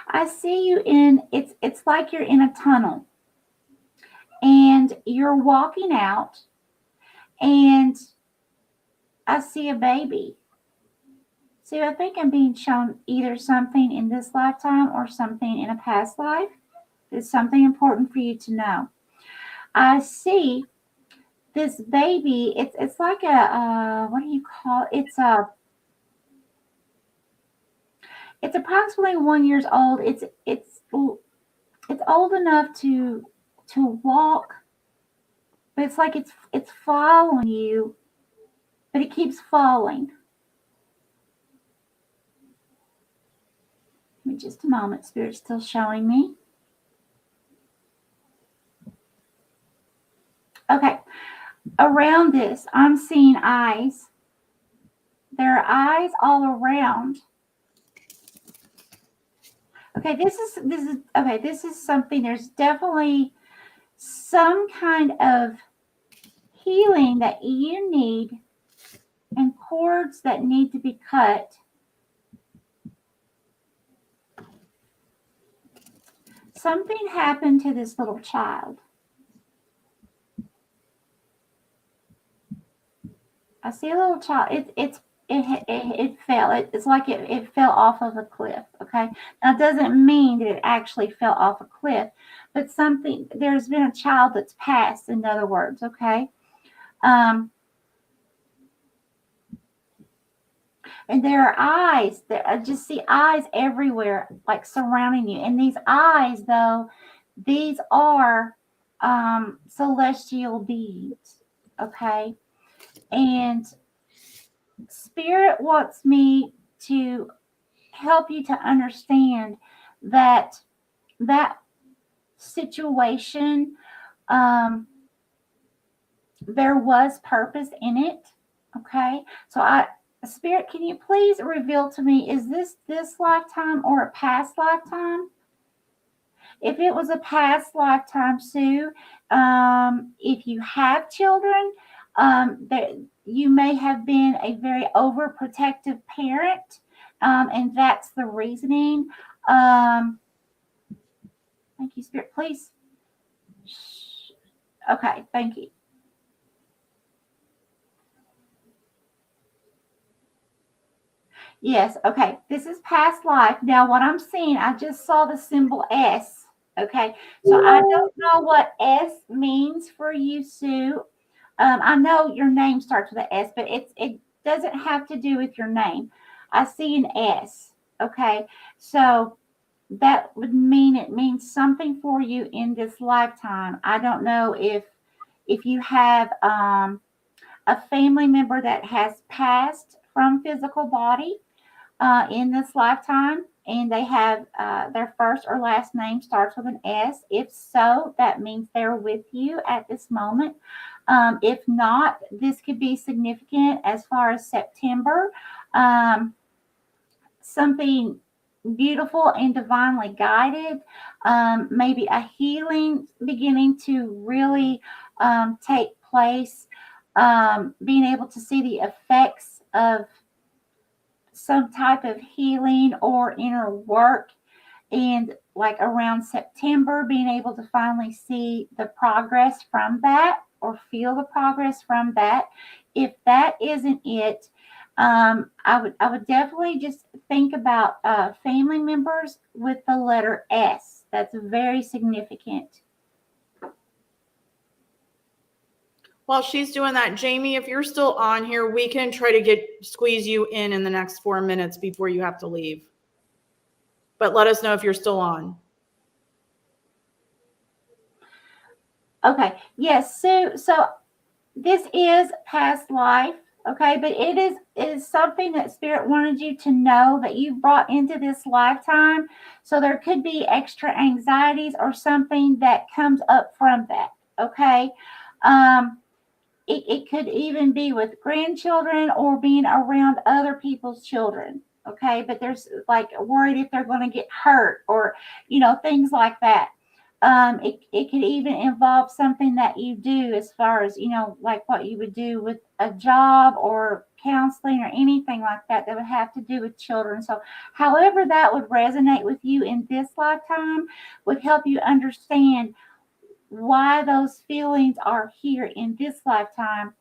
I see you in it's like you're in a tunnel and you're walking out and I see a baby. See, I think I'm being shown either something in this lifetime or something in a past life. It's something important for you to know. I see this baby. It's like a what do you call it? It's approximately 1 year old. It's old enough to walk, but it's like it's following you, but it keeps falling. Give me just a moment. Spirit's still showing me. Okay. Around this, I'm seeing eyes. There are eyes all around. Okay, this is something. There's definitely some kind of healing that you need and cords that need to be cut. Something happened to this little child. I see a little child. It fell. It's like it fell off of a cliff. Okay. Now it doesn't mean that it actually fell off a cliff, but there's been a child that's passed, in other words. Okay. And there are eyes. I just see eyes everywhere, like surrounding you. And these eyes, though, these are celestial beings. Okay. And Spirit wants me to help you to understand that situation, there was purpose in it. Okay. So Spirit, can you please reveal to me, is this lifetime or a past lifetime? If it was a past lifetime, Sue, if you have children, That you may have been a very overprotective parent, and that's the reasoning. Thank you, Spirit. Please. Okay, thank you. Yes, okay. This is past life. Now, what I'm seeing, I just saw the symbol S. Okay, so I don't know what S means for you, Sue. I know your name starts with an S, but it doesn't have to do with your name. I see an S. Okay, so that would mean it means something for you in this lifetime. I don't know if you have a family member that has passed from physical body in this lifetime, and they have their first or last name starts with an S. If so, that means they're with you at this moment. If not, this could be significant as far as September. Something beautiful and divinely guided, maybe a healing beginning to really take place, being able to see the effects of some type of healing or inner work, and like around September being able to finally see the progress from that or feel the progress from that. If that isn't it, I would definitely just think about family members with the letter S. That's very significant. While she's doing that, Jamie, if you're still on here, we can try to squeeze you in the next 4 minutes before you have to leave. But let us know if you're still on. Okay. Yes. So this is past life. Okay, but it is something that Spirit wanted you to know that you brought into this lifetime. So there could be extra anxieties or something that comes up from that. Okay. It could even be with grandchildren or being around other people's children. Okay, but there's like worried if they're going to get hurt or, things like that. It could even involve something that you do as far as, like what you would do with a job or counseling or anything like that would have to do with children. So however that would resonate with you in this lifetime would help you understand why those feelings are here in this lifetime,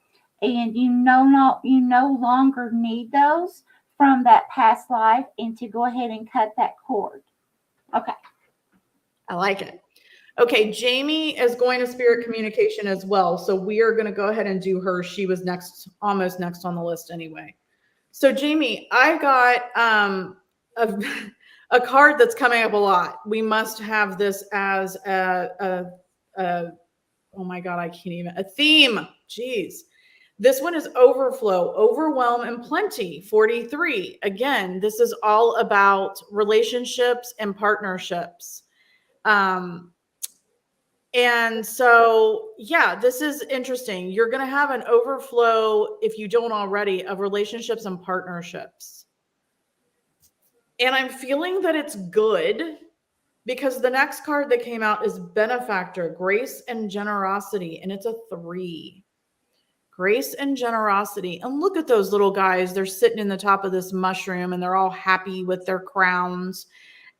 and you no longer need those from that past life, and to go ahead and cut that cord. Okay. I like it. Okay, Jamie is going to spirit communication as well. So we are going to go ahead and do her. She was almost next on the list anyway. So Jamie, I got a card that's coming up a lot. We must have this as a oh my God, I can't even, a theme. Jeez. This one is overflow, overwhelm, and plenty, 43. Again, this is all about relationships and partnerships. And so, yeah, this is interesting. You're going to have an overflow, if you don't already, of relationships and partnerships. And I'm feeling that it's good because the next card that came out is benefactor, grace and generosity. And it's a 3. Grace and generosity. And look at those little guys. They're sitting in the top of this mushroom and they're all happy with their crowns.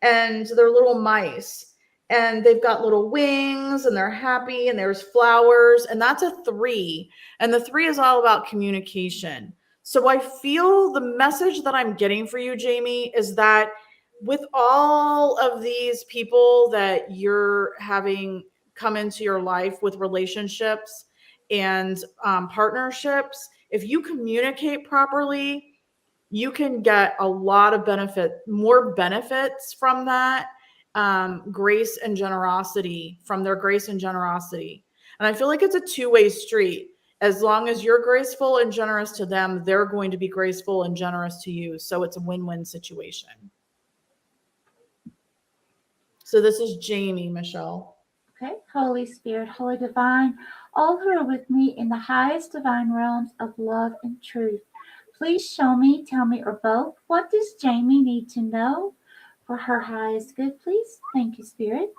And they're little mice. And they've got little wings and they're happy and there's flowers. And that's a 3. And the 3 is all about communication. So I feel the message that I'm getting for you, Jamie, is that with all of these people that you're having come into your life with relationships and partnerships, if you communicate properly, you can get a lot of more benefits from that. Grace and generosity, from their grace and generosity. And I feel like it's a two-way street. As long as you're graceful and generous to them, they're going to be graceful and generous to you. So it's a win-win situation. So this is Jamie, Michelle. Okay. Holy Spirit, Holy Divine, all who are with me in the highest divine realms of love and truth, please show me, tell me, or both, what does Jamie need to know for her highest good, please? Thank you, Spirit.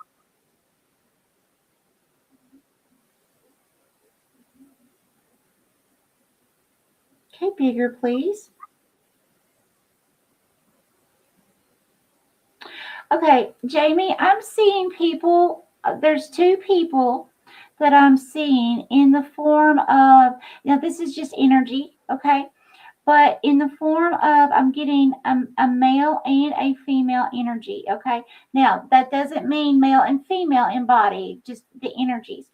Okay, bigger, please. Okay, Jamie, I'm seeing people. There's two people that I'm seeing in the form of, this is just energy, okay? But in the form of, I'm getting a male and a female energy, okay? Now, that doesn't mean male and female in body, just the energies.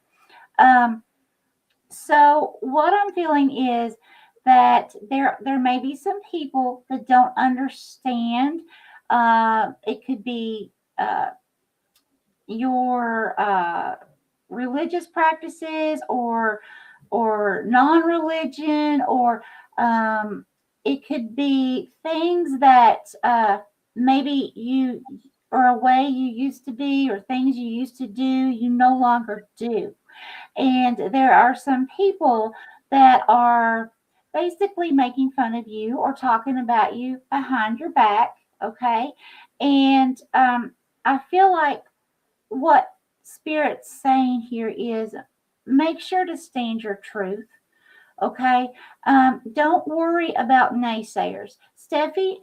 So what I'm feeling is that there may be some people that don't understand. It could be your religious practices or non-religion, or it could be things that maybe you, or a way you used to be, or things you used to do you no longer do. And there are some people that are basically making fun of you or talking about you behind your back, okay? And I feel like what Spirit's saying here is make sure to stand your truth, okay? Don't worry about naysayers. Stephanie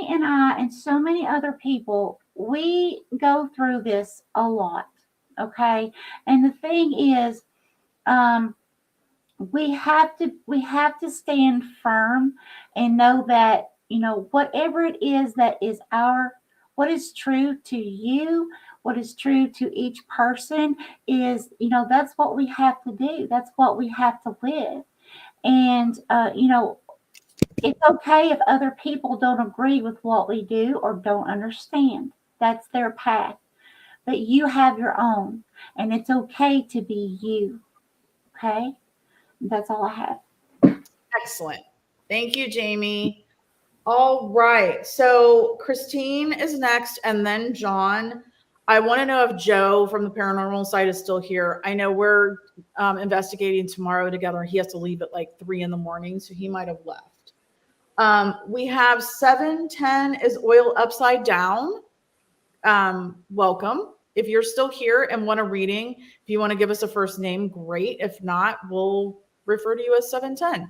and I and so many other people, we go through this a lot, okay? And the thing is, we have to stand firm and know that, whatever it is that is what is true to you, what is true to each person is, that's what we have to do. That's what we have to live. And, it's okay if other people don't agree with what we do or don't understand. That's their path. But you have your own, and it's okay to be you. Okay? That's all I have. Excellent. Thank you, Jamie. All right. So Christine is next, and then John. I want to know if Joe from the paranormal side is still here. I know we're investigating tomorrow together. He has to leave at like 3 a.m, so he might have left. We have 710 is oil upside down. Welcome. If you're still here and want a reading, if you want to give us a first name, great. If not, we'll refer to you as 710.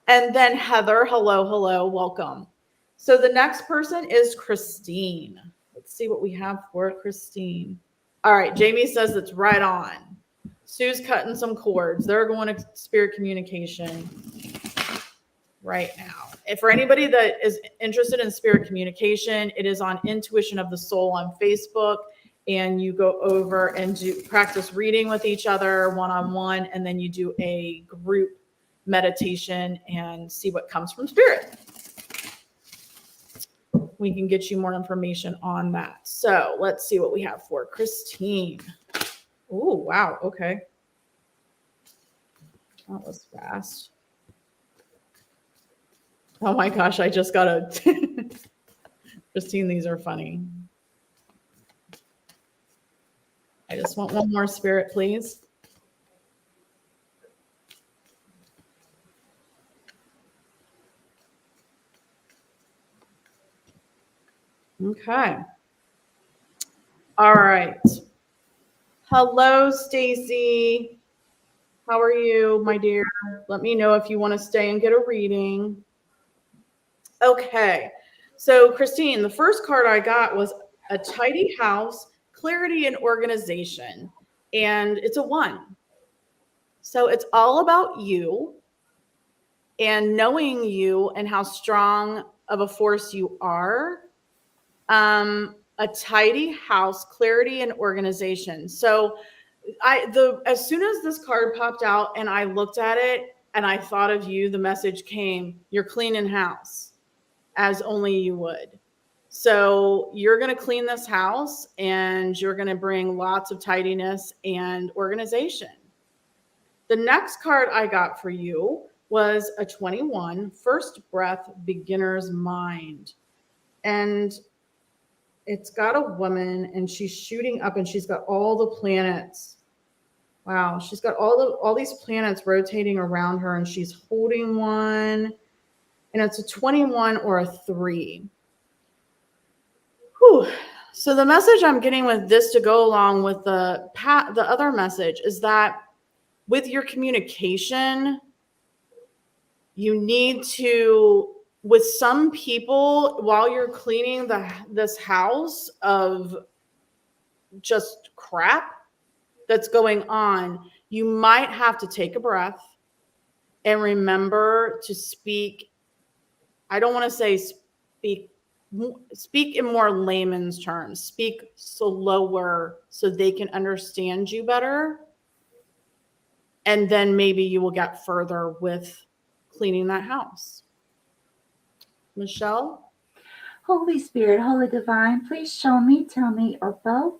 And then Heather, hello, welcome. So the next person is Christine. Let's see what we have for Christine. All right, Jamie says it's right on. Sue's cutting some cords. They're going to spirit communication right now. And for anybody that is interested in spirit communication, it is on Intuition of the Soul on Facebook. And you go over and do practice reading with each other one-on-one, and then you do a group meditation and see what comes from spirit. We can get you more information on that. So let's see what we have for Christine. Oh, wow. Okay. That was fast. Oh my gosh, I just got a Christine, these are funny. I just want one more spirit, please. Okay. All right. Hello, Stacy. How are you, my dear? Let me know if you want to stay and get a reading. Okay. So, Christine, the first card I got was a tidy house, clarity and organization, and it's a 1. So it's all about you and knowing you and how strong of a force you are. A tidy house, clarity and organization. So as soon as this card popped out and I looked at it and I thought of you, the message came, you're cleaning house as only you would. So you're going to clean this house and you're going to bring lots of tidiness and organization. The next card I got for you was a 21, first breath, beginner's mind. And it's got a woman and she's shooting up and she's got all the planets. Wow. She's got all these planets rotating around her and she's holding one, and it's a 21 or a 3. Whew. So the message I'm getting with this to go along with the other message is that with your communication, you need to, with some people, while you're cleaning this house of just crap that's going on, you might have to take a breath and remember to speak. I don't want to say speak in more layman's terms. Speak slower so they can understand you better. And then maybe you will get further with cleaning that house. Michelle? Holy Spirit, Holy Divine, please show me, tell me, or both.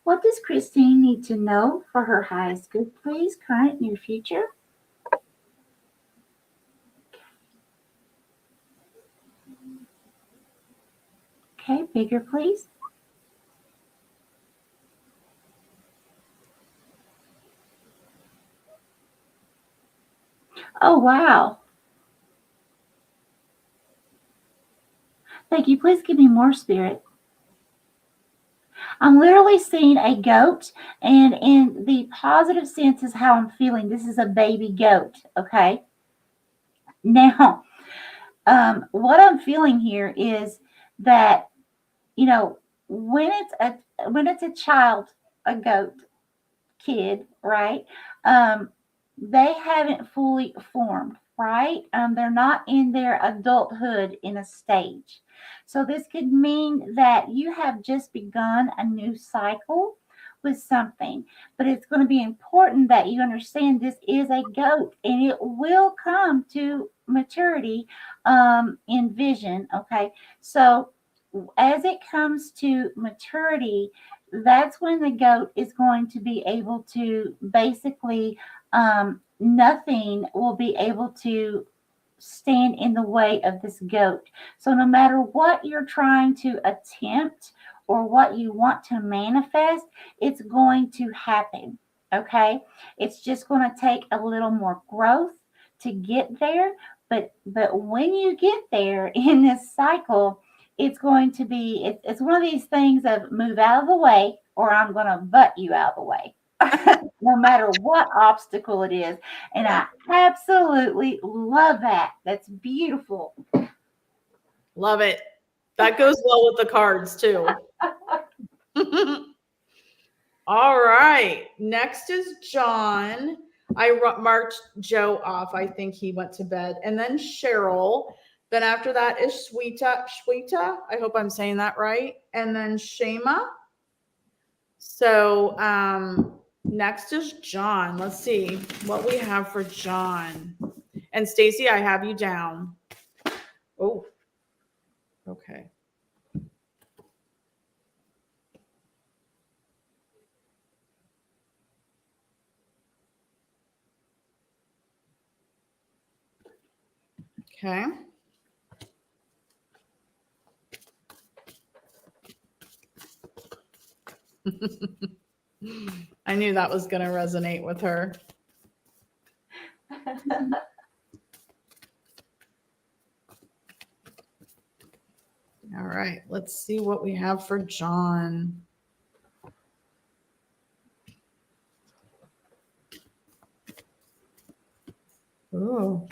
What does Christine need to know for her highest good, please? Current, near future? Okay, bigger, please. Oh, wow. Thank you. Please give me more, Spirit. I'm literally seeing a goat, and in the positive sense is how I'm feeling. This is a baby goat, okay? Now, what I'm feeling here is that, you know, when it's a child, a goat kid, right? They haven't fully formed, right? They're not in their adulthood in a stage. So this could mean that you have just begun a new cycle with something, but it's going to be important that you understand this is a goat and it will come to maturity in vision. Okay, so as it comes to maturity, that's when the goat is going to be able to basically, nothing will be able to stand in the way of this goat. So, no matter what you're trying to attempt or what you want to manifest, it's going to happen. Okay, it's just going to take a little more growth to get there. But when you get there in this cycle, it's going to be it's one of these things of move out of the way or I'm going to butt you out of the way. No matter what obstacle it is. And I absolutely love that. That's beautiful. Love it. That goes well with the cards too. All right. Next is John. I marked Joe off. I think he went to bed. And then Cheryl. Then after that is Shweta. I hope I'm saying that right. And then Shema. So next is John. Let's see what we have for John. And Stacy, I have you down. Oh, okay. Okay. I knew that was going to resonate with her. All right, let's see what we have for John. Ooh.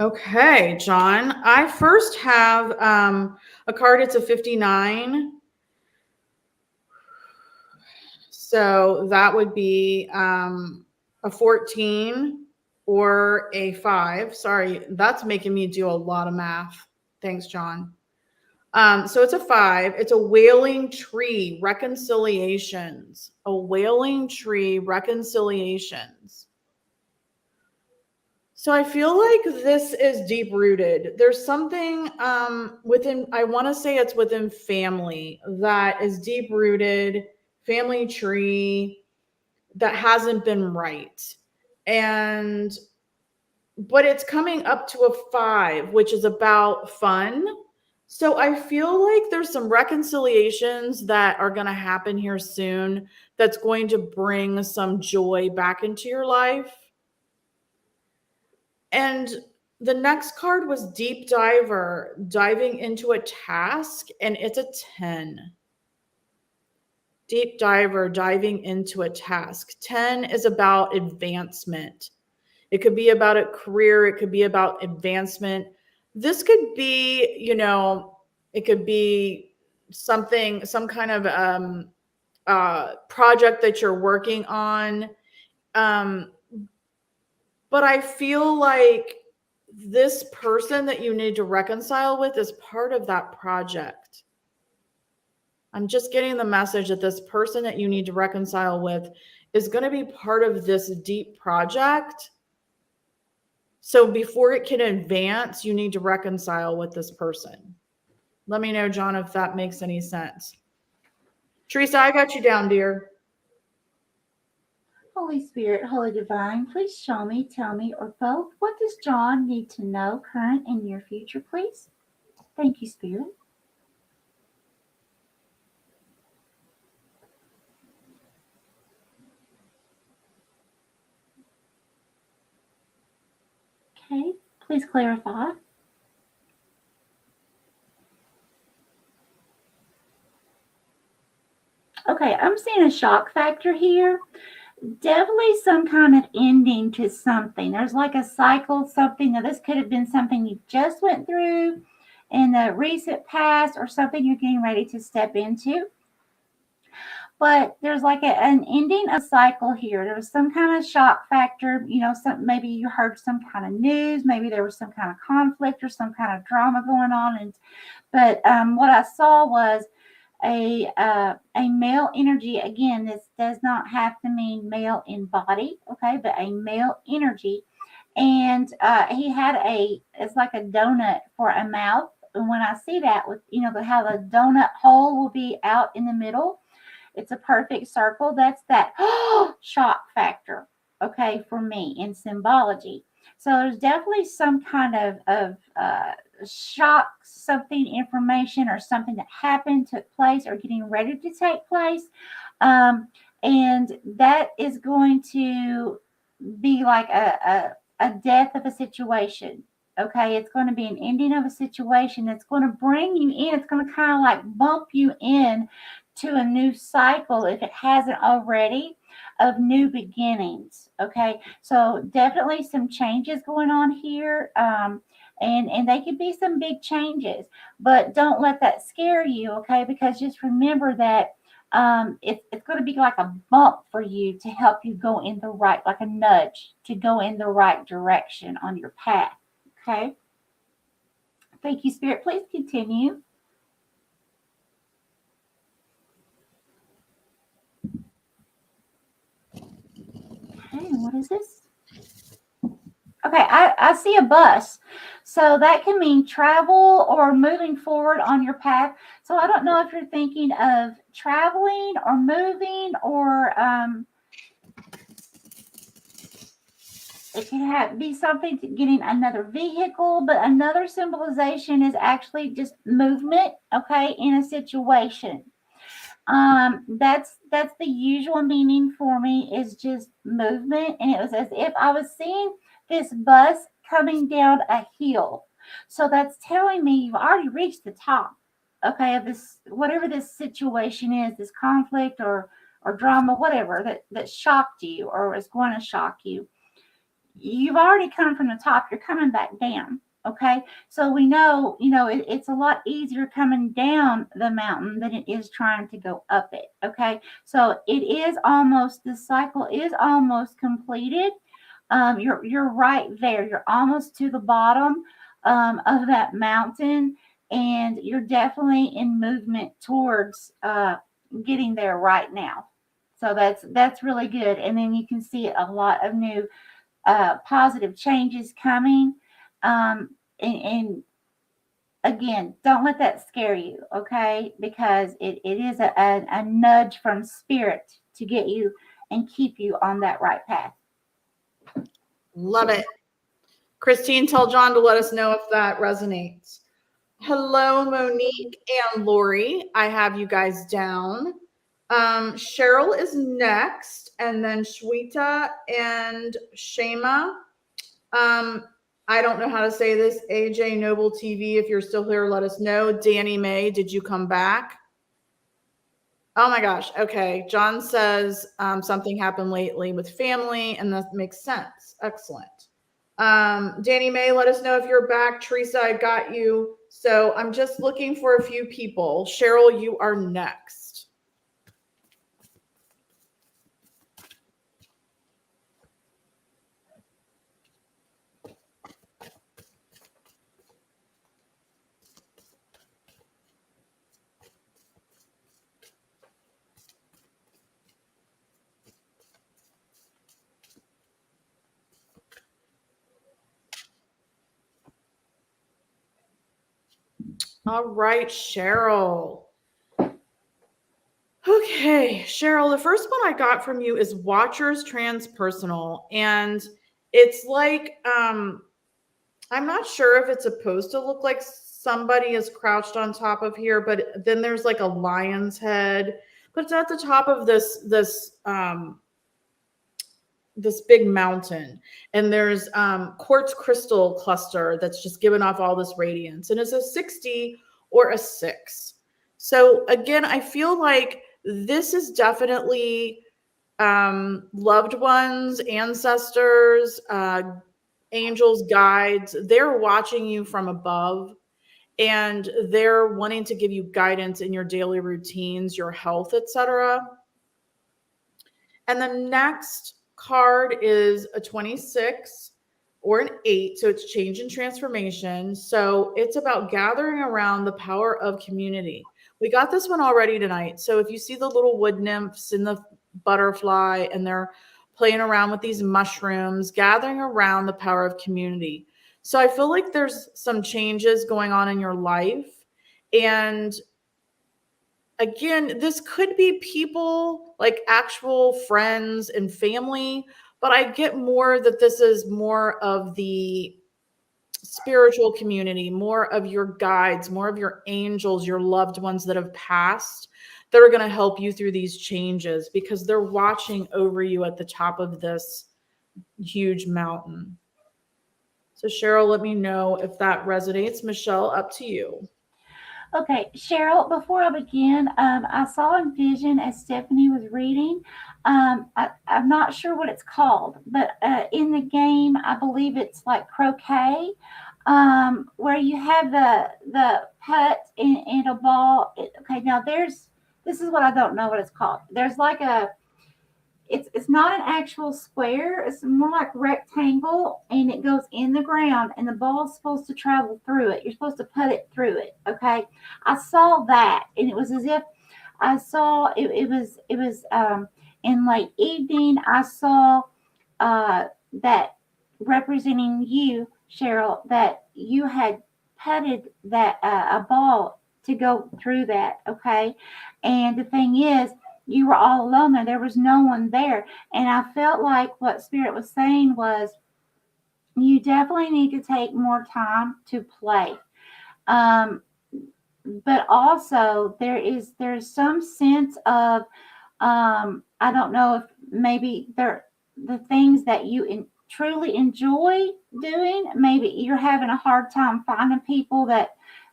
Okay, John. I first have a card. It's a 59. So that would be a 14 or a 5. Sorry, that's making me do a lot of math. Thanks, John. So it's a 5. It's a wailing tree, reconciliations. A wailing tree, reconciliations. So I feel like this is deep rooted. There's something within, I want to say it's within family that is deep rooted, family tree that hasn't been right. But it's coming up to a 5, which is about fun. So I feel like there's some reconciliations that are going to happen here soon that's going to bring some joy back into your life. And the next card was Deep Diver, diving into a task, and it's a 10. deep dive or diving into a task. 10 is about advancement. It could be about a career. It could be about advancement. This could be, you know, it could be something, some kind of project that you're working on. But I feel like this person that you need to reconcile with is part of that project. I'm just getting the message that this person that you need to reconcile with is going to be part of this deep project. So before it can advance, you need to reconcile with this person. Let me know, John, if that makes any sense. Teresa, I got you down, dear. Holy Spirit, Holy Divine, please show me, tell me, or both. What does John need to know, current and near future, please? Thank you, Spirit. Okay, please clarify. Okay, I'm seeing a shock factor here. Definitely some kind of ending to something. There's like a cycle, something. Now, this could have been something you just went through in the recent past or something you're getting ready to step into. But there's like an ending of cycle here. There was some kind of shock factor, you know, maybe you heard some kind of news, maybe there was some kind of conflict or some kind of drama going on. But what I saw was a male energy. Again, this does not have to mean male in body, okay, but a male energy. And he had it's like a donut for a mouth. And when I see that, with, you know, how the donut hole will be out in the middle, it's a perfect circle. That's that shock factor, okay, for me in symbology. So there's definitely some kind of shock, something, information, or something that happened, took place, or getting ready to take place. And that is going to be like a death of a situation. Okay, it's going to be an ending of a situation that's going to bring you in. It's going to kind of like bump you in to a new cycle, if it hasn't already, of new beginnings. Okay, so definitely some changes going on here. And they could be some big changes, but don't let that scare you, okay? Because just remember that it's going to be like a bump for you to help you go in the right, like a nudge to go in the right direction on your path, okay? Thank you, Spirit. Please continue. Okay, what is this? Okay, I see a bus. So that can mean travel or moving forward on your path. So I don't know if you're thinking of traveling or moving, or it can be something to getting another vehicle, but another symbolization is actually just movement, okay, in a situation. That's the usual meaning for me, is just movement. And it was as if I was seeing this bus coming down a hill. So that's telling me you've already reached the top, okay, of this, whatever this situation is, this conflict or drama, whatever that shocked you or is going to shock you. You've already come from the top, you're coming back down. Okay, so we know, it's a lot easier coming down the mountain than it is trying to go up it. Okay, so it is almost, the cycle is almost completed. You're right there. You're almost to the bottom of that mountain, and you're definitely in movement towards getting there right now. So that's really good. And then you can see a lot of new positive changes coming. And again, don't let that scare you, okay? Because it is a nudge from Spirit to get you and keep you on that right path. Love it. Christine, tell John to let us know if that resonates. Hello, Monique and Lori. I have you guys down. Cheryl is next, and then Shweta and Shema. I don't know how to say this. AJ Noble TV, if you're still here, let us know. Danny May, did you come back? Oh my gosh. Okay. John says something happened lately with family, and that makes sense. Excellent. Danny May, let us know if you're back. Teresa, I got you. So I'm just looking for a few people. Cheryl, you are next. All right, Cheryl. Okay, Cheryl, the first one I got from you is Watchers Transpersonal. And it's like, I'm not sure if it's supposed to look like somebody is crouched on top of here, but then there's like a lion's head, but it's at the top of this big mountain, and there's quartz crystal cluster that's just giving off all this radiance, and it's a 60 or a 6. So again, I feel like this is definitely loved ones, ancestors, angels, guides. They're watching you from above, and they're wanting to give you guidance in your daily routines, your health, etc. And the next card is a 26 or an 8. So it's change and transformation. So it's about gathering around the power of community. We got this one already tonight. So if you see the little wood nymphs and the butterfly, and they're playing around with these mushrooms, gathering around the power of community. So I feel like there's some changes going on in your life. And again, this could be people like actual friends and family, but I get more that this is more of the spiritual community, more of your guides, more of your angels, your loved ones that have passed, that are going to help you through these changes, because they're watching over you at the top of this huge mountain. So Cheryl, let me know if that resonates. Michelle, up to you. Okay, Cheryl, before I begin, I saw a vision as Stephanie was reading. I'm not sure what it's called, but in the game, I believe it's like croquet, where you have the putt and a ball. Okay, now this is what I don't know what it's called. There's like it's not an actual square. It's more like rectangle, and it goes in the ground, and the ball's supposed to travel through it. You're supposed to put it through it. Okay, I saw that, and it was as if I saw it was in late evening. I saw that representing you, Cheryl, that you had putted that a ball to go through that. Okay, and the thing is, you were all alone there. There was no one there. And I felt like what Spirit was saying was, you definitely need to take more time to play. Um, but also there's some sense of I don't know if maybe the things that you truly enjoy doing, maybe you're having a hard time finding people that,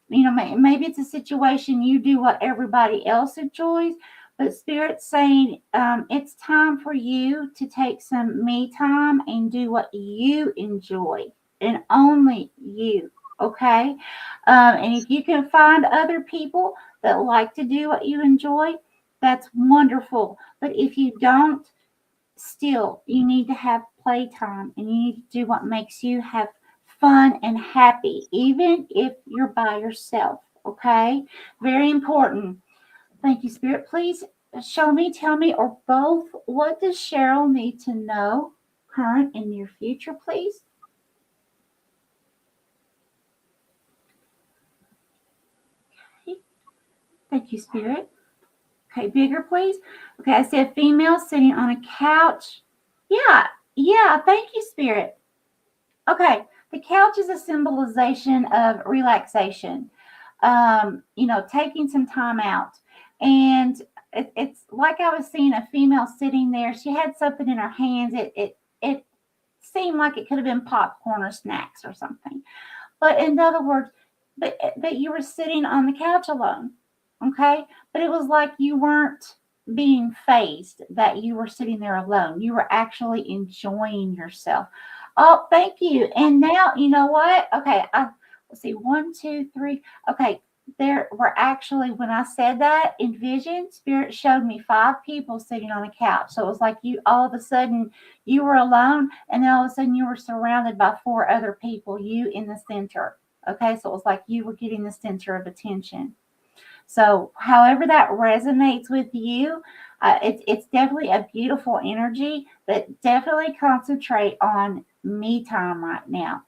maybe it's a situation you do what everybody else enjoys, but Spirit's saying it's time for you to take some me time and do what you enjoy, and only you. Okay. And if you can find other people that like to do what you enjoy, that's wonderful. But if you don't, still, you need to have playtime, and you need to do what makes you have fun and happy, even if you're by yourself. Okay? Very important. Thank you, Spirit. Please show me, tell me, or both, what does Cheryl need to know, current and near future, please? Okay. Thank you, Spirit. Okay, bigger, please. Okay, I see a female sitting on a couch. Yeah, thank you, Spirit. Okay, the couch is a symbolization of relaxation, taking some time out. And it's like I was seeing a female sitting there. She had something in her hands. It seemed like it could have been popcorn or snacks or something. But in other words, but you were sitting on the couch alone. Okay. But it was like you weren't being phased, that you were sitting there alone. You were actually enjoying yourself. Oh, thank you. And now, you know what? Okay. Let's see. One, two, three. Okay. There were actually, when I said that in vision, Spirit showed me 5 people sitting on a couch. So it was like you, all of a sudden, you were alone, and then all of a sudden you were surrounded by 4 other people, you in the center. Okay. So it was like you were getting the center of attention. So, however that resonates with you, it's definitely a beautiful energy, but definitely concentrate on me time right now.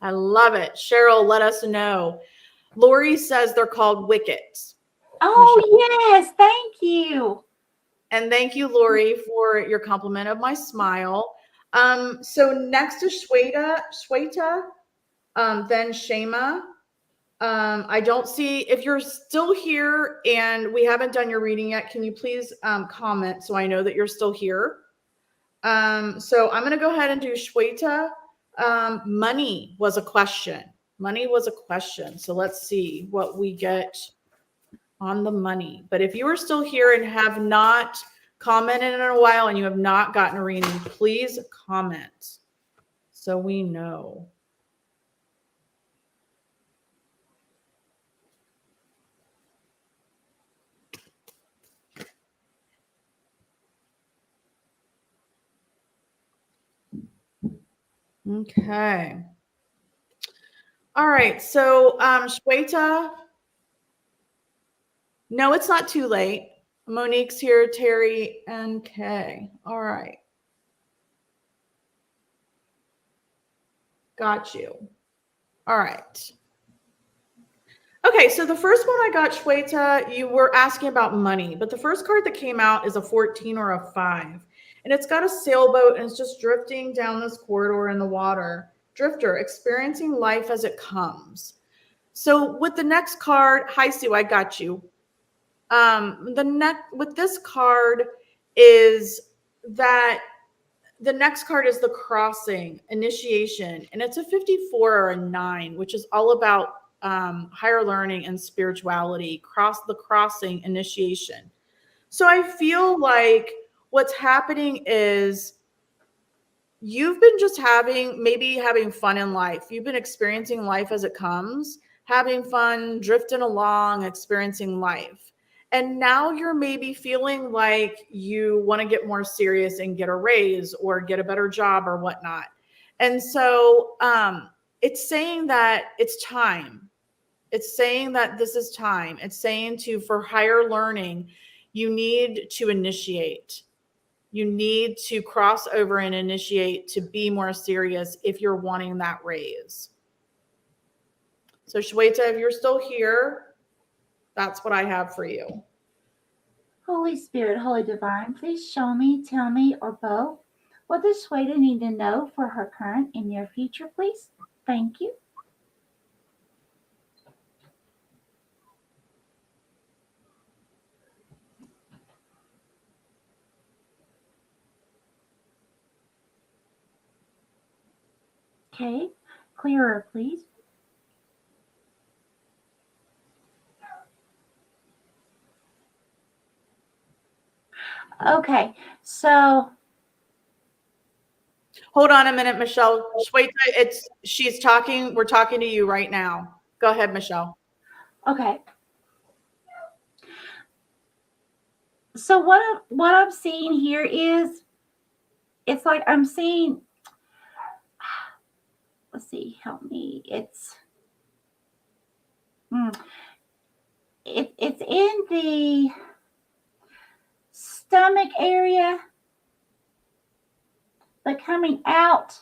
I love it. Cheryl, let us know. Lori says they're called wickets. Oh, Michelle. yes. Thank you. And thank you, Lori, for your compliment of my smile. So next is Shweta, then Shema. I don't see, if you're still here and we haven't done your reading yet, can you please comment so I know that you're still here? So I'm going to go ahead and do Shweta. Money was a question. Money was a question. So let's see what we get on the money. But if you are still here and have not commented in a while and you have not gotten a reading, please comment so we know. Okay. All right. So, Shweta, no, it's not too late. Monique's here, Terry, and Kay. All right. Got you. All right. Okay, so the first one I got, Shweta, you were asking about money, but the first card that came out is a 14 or a 5. And it's got a sailboat and it's just drifting down this corridor in the water. Drifter, experiencing life as it comes. So with the next card, hi Sue, I got you. With this card is that the next card is the crossing, initiation, and it's a 54 or a 9, which is all about higher learning and spirituality, the crossing, initiation. So I feel like what's happening is you've been just having fun in life. You've been experiencing life as it comes, having fun, drifting along, experiencing life. And now you're maybe feeling like you want to get more serious and get a raise or get a better job or whatnot. And so it's saying that it's time. It's saying that this is time. It's saying for higher learning, you need to initiate. You need to cross over and initiate to be more serious if you're wanting that raise. So Shweta, if you're still here, that's what I have for you. Holy Spirit, Holy Divine, please show me, tell me, or both, what does Shweta need to know for her current and near future, please? Thank you. Okay, clearer, please. Okay, so hold on a minute, Michelle. Shweta, she's talking. We're talking to you right now. Go ahead, Michelle. okay. So what I'm seeing here is, it's like I'm seeing, let's see, help me. It's in the stomach area, but coming out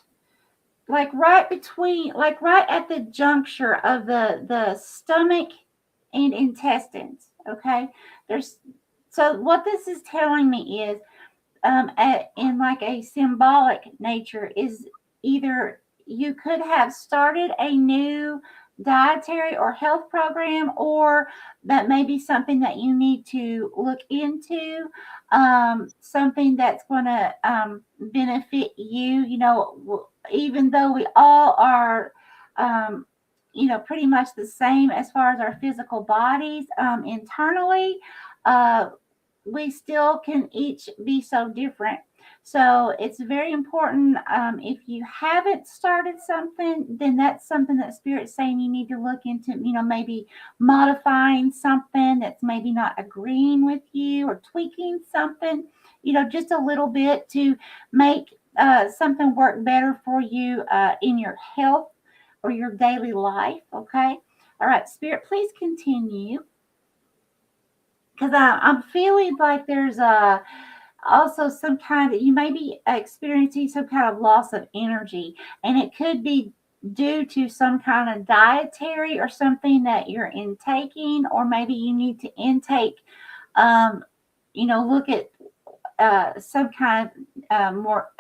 like right between, like right at the juncture of the stomach and intestines. Okay, so what this is telling me is, in like a symbolic nature, is either you could have started a new dietary or health program, or that may be something that you need to look into, something that's going to benefit you. Even though we all are pretty much the same as far as our physical bodies internally. We still can each be so different. So it's very important. If you haven't started something, then that's something that Spirit's saying you need to look into, maybe modifying something that's maybe not agreeing with you, or tweaking something, just a little bit to make something work better for you in your health or your daily life. Okay. All right, Spirit, please continue. Because I'm feeling like there's also some kind of, you may be experiencing some kind of loss of energy, and it could be due to some kind of dietary or something that you're intaking, or maybe you need to intake, look at some kind of more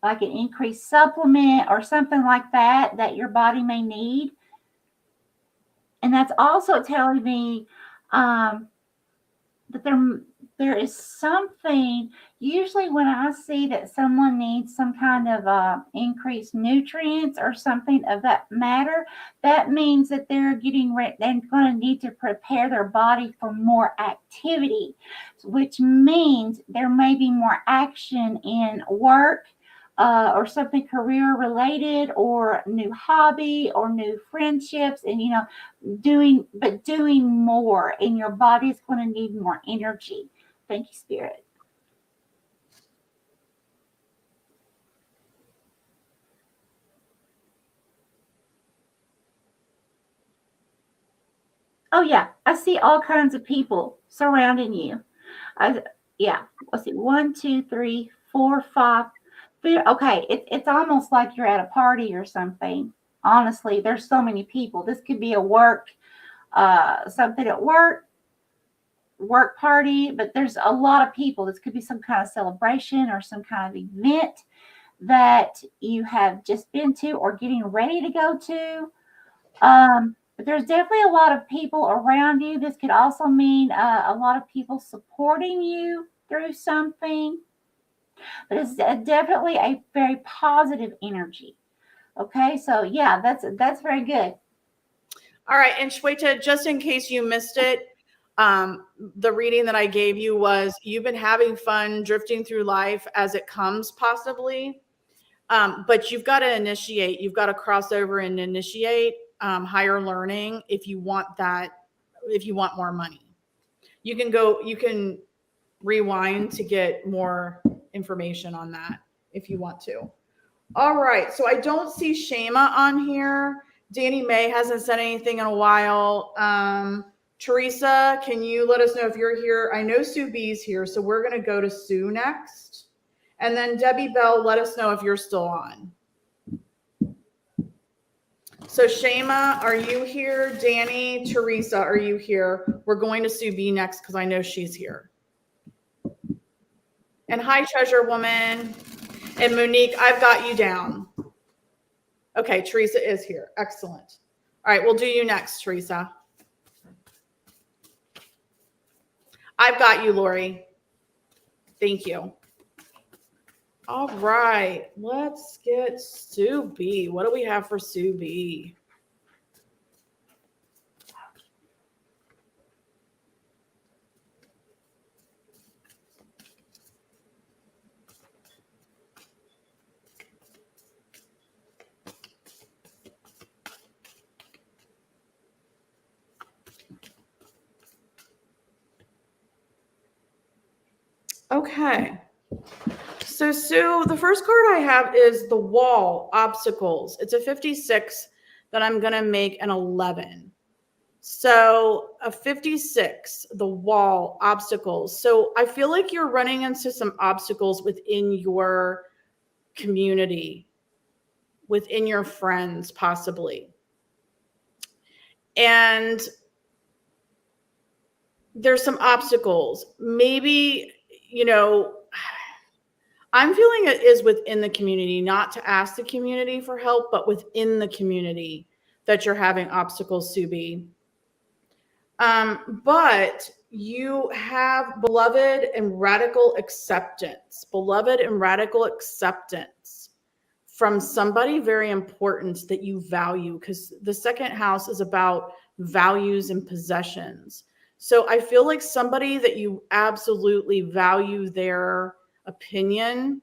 like an increased supplement or something like that your body may need. And that's also telling me that there is something, usually when I see that someone needs some kind of increased nutrients or something of that matter, that means that they're getting ready, they're going to need to prepare their body for more activity, which means there may be more action in work, or something career related, or new hobby, or new friendships, and doing more, and your body's going to need more energy. Thank you, Spirit. Oh yeah, I see all kinds of people surrounding you. Yeah, let's see, 1, 2, 3, 4, 5. Okay, it's almost like you're at a party or something. Honestly, there's so many people. This could be a something at work party, but there's a lot of people. This could be some kind of celebration or some kind of event that you have just been to or getting ready to go to. But there's definitely a lot of people around you. This could also mean a lot of people supporting you through something. But it's definitely a very positive energy. Okay, so yeah, that's very good. All right, and Shweta, just in case you missed it, the reading that I gave you was, you've been having fun drifting through life as it comes, possibly, but you've got to initiate. You've got to cross over and initiate higher learning if you want that. If you want more money, you can rewind to get more information on that if you want to. All right, so I don't see Shema on here. Danny May hasn't said anything in a while. Teresa, can you let us know if you're here? I know Sue B's here, so we're going to go to Sue next. And then Debbie Bell, let us know if you're still on. So Shema, are you here? Danny, Teresa, are you here? We're going to Sue B next because I know she's here. And hi, Treasure Woman. And Monique, I've got you down. Okay, Teresa is here. Excellent. All right, we'll do you next, Teresa. I've got you, Lori. Thank you. All right, let's get Sue B. What do we have for Sue B? Okay. So Sue, the first card I have is the wall, obstacles. It's a 56 that I'm going to make an 11. So a 56, the wall, obstacles. So I feel like you're running into some obstacles within your community, within your friends, possibly. And there's some obstacles. Maybe, I'm feeling it is within the community, not to ask the community for help, but within the community that you're having obstacles, Subi. But you have beloved and radical acceptance from somebody very important that you value, because the second house is about values and possessions. So I feel like somebody that you absolutely value their opinion,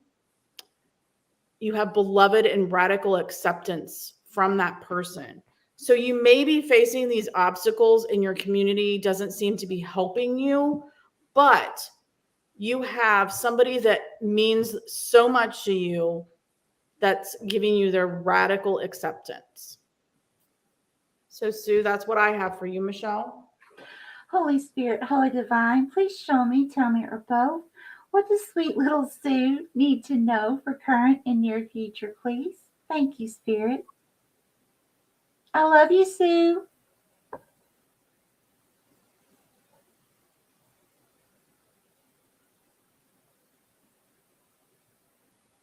you have beloved and radical acceptance from that person. So you may be facing these obstacles in your community, doesn't seem to be helping you, but you have somebody that means so much to you that's giving you their radical acceptance. So Sue, that's what I have for you, Michelle. Holy Spirit, Holy Divine, please show me, tell me, or both. What does sweet little Sue need to know for current and near future, please? Thank you, Spirit. I love you, Sue.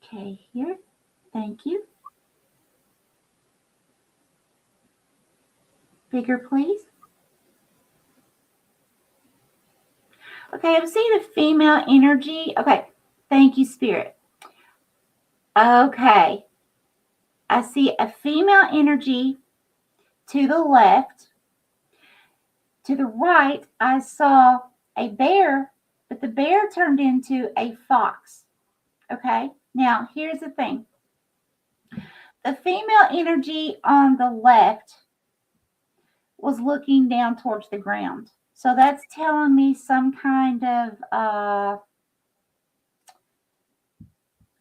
Okay, here. Thank you. Bigger, please. Okay, I'm seeing a female energy. Okay, thank you, Spirit. Okay, I see a female energy to the left. To the right, I saw a bear, but the bear turned into a fox. Okay, now here's the thing. The female energy on the left was looking down towards the ground. So that's telling me some kind of,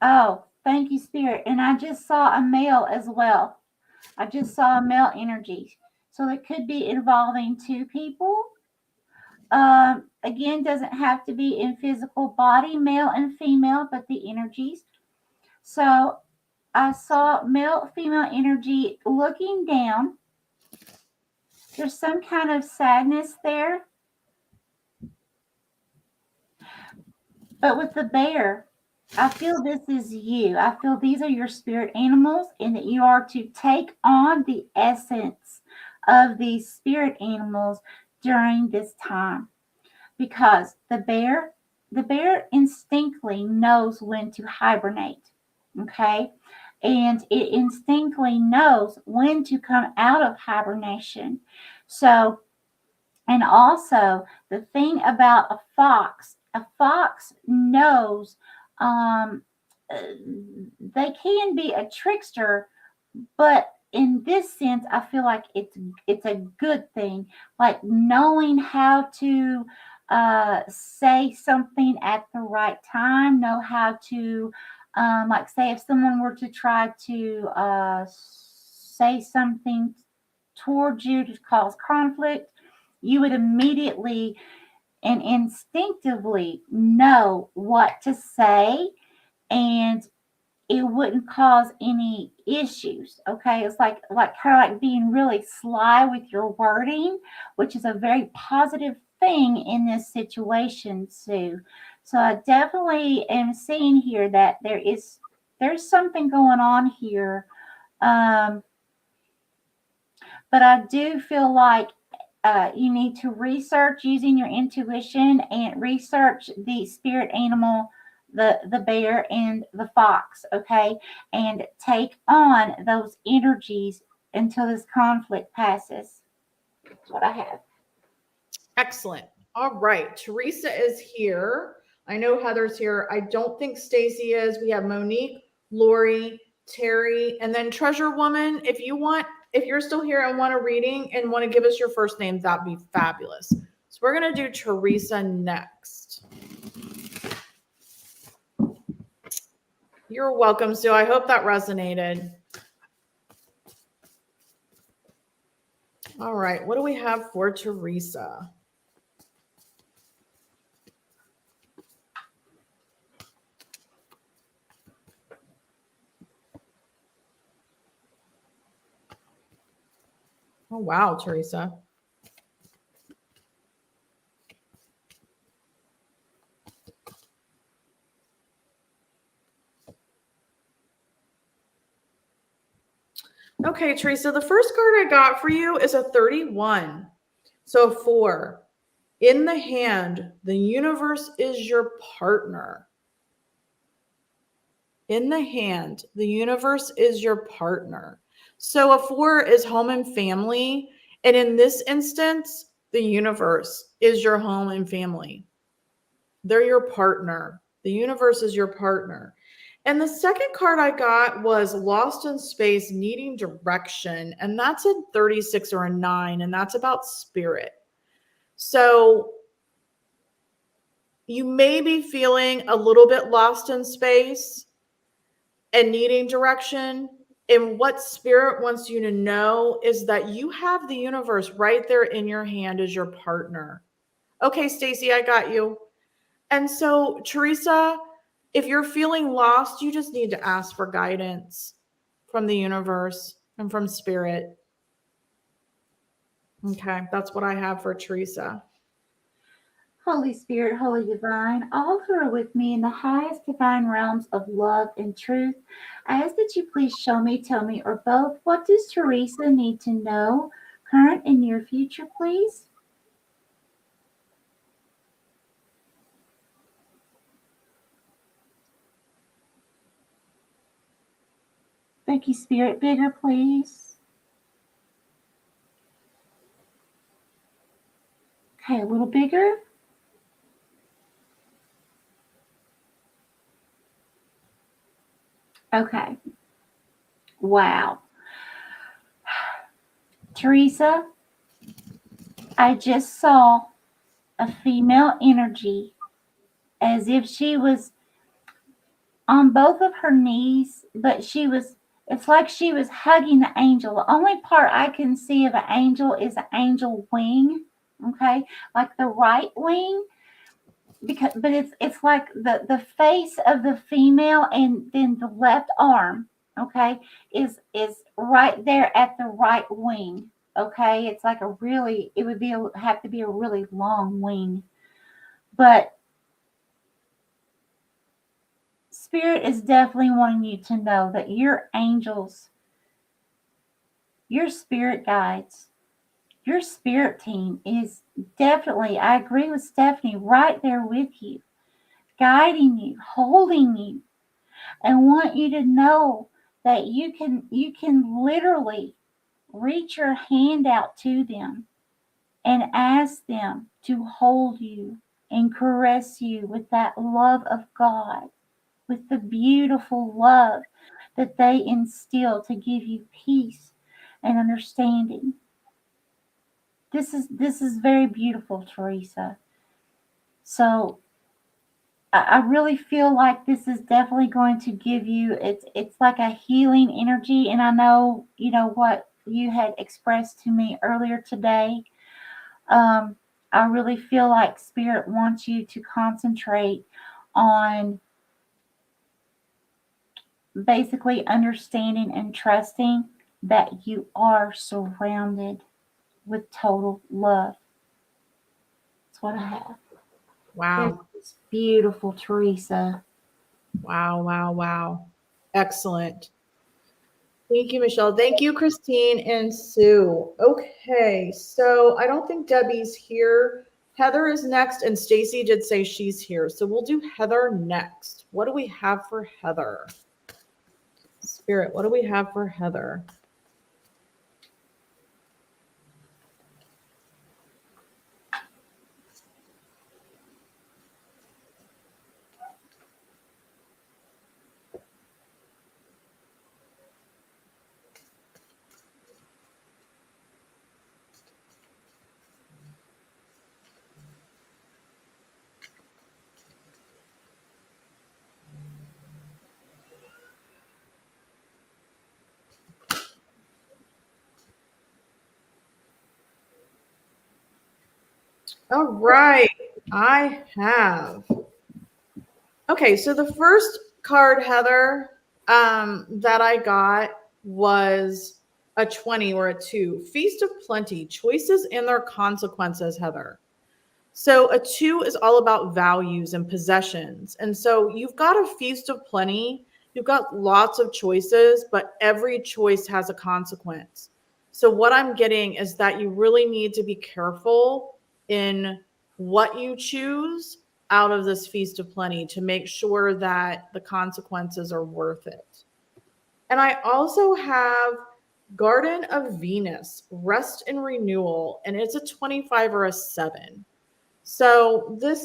oh, thank you, Spirit. And I just saw a male as well. I just saw a male energy. So it could be involving two people. Again, doesn't have to be in physical body, male and female, but the energies. So I saw male, female energy looking down. There's some kind of sadness there. But with the bear, I feel this is you. I feel these are your spirit animals and that you are to take on the essence of these spirit animals during this time. Because the bear instinctively knows when to hibernate. Okay? And it instinctively knows when to come out of hibernation. So, and also the thing about a fox knows they can be a trickster, but in this sense, I feel like it's a good thing, like knowing how to say something at the right time, know how to like say if someone were to try to say something towards you to cause conflict, you would immediately and instinctively know what to say, and it wouldn't cause any issues. Okay, it's like kind of like being really sly with your wording, which is a very positive thing in this situation, Sue. So I definitely am seeing here that there's something going on here, but I do feel like you need to research using your intuition and research the spirit animal, the bear and the fox, okay? And take on those energies until this conflict passes. That's what I have. Excellent. All right. Teresa is here. I know Heather's here. I don't think Stacy is. We have Monique, Lori, Terry, and then Treasure Woman. If you're still here and want a reading and want to give us your first name, that'd be fabulous. So we're going to do Teresa next. You're welcome, Sue. I hope that resonated. All right. What do we have for Teresa? Oh, wow, Teresa. Okay, Teresa, the first card I got for you is a 31. So 4. In the hand, the universe is your partner. in the hand, the universe is your partner. So a 4 is home and family. And in this instance, the universe is your home and family. They're your partner. The universe is your partner. And the second card I got was Lost in Space, Needing Direction. And that's a 36 or a 9. And that's about spirit. So you may be feeling a little bit lost in space and needing direction. And what spirit wants you to know is that you have the universe right there in your hand as your partner. Okay, Stacy, I got you. And so, Teresa, if you're feeling lost, you just need to ask for guidance from the universe and from spirit. Okay, that's what I have for Teresa. Holy Spirit, Holy Divine, all who are with me in the highest divine realms of love and truth, I ask that you please show me, tell me, or both, what does Teresa need to know, current and near future, please? Thank you, Spirit. Bigger, please. Okay, a little bigger. Okay. Wow. Teresa, I just saw a female energy as if she was on both of her knees, but it's like she was hugging the angel. The only part I can see of an angel is an angel wing, okay, like the right wing, but it's like the face of the female, and then the left arm, okay, is right there at the right wing, okay. It's like it would have to be a really long wing, but Spirit is definitely wanting you to know that your angels, your spirit guides, your spirit team is definitely, I agree with Stephanie, right there with you, guiding you, holding you, and want you to know that you can literally reach your hand out to them and ask them to hold you and caress you with that love of God, with the beautiful love that they instill to give you peace and understanding. This is very beautiful, Teresa. So I really feel like this is definitely going to give you, it's like a healing energy. And I know, you know, what you had expressed to me earlier today. I really feel like Spirit wants you to concentrate on basically understanding and trusting that you are surrounded with total love. That's what I have. Wow. It's beautiful, Teresa. Wow, wow, wow. Excellent. Thank you, Michelle. Thank you, Christine and Sue. Okay, so I don't think Debbie's here. Heather is next, and Stacy did say she's here. So we'll do Heather next. What do we have for Heather? Spirit, what do we have for Heather? All right, I have. Okay, so the first card, Heather, that I got was a 20 or a 2. Feast of Plenty, choices and their consequences, Heather. So a 2 is all about values and possessions. And so you've got a feast of plenty. You've got lots of choices, but every choice has a consequence. So what I'm getting is that you really need to be careful in what you choose, out of this feast of plenty to make sure that the consequences are worth it. And I also have Garden of Venus, Rest and Renewal, and it's a 25 or a 7. So that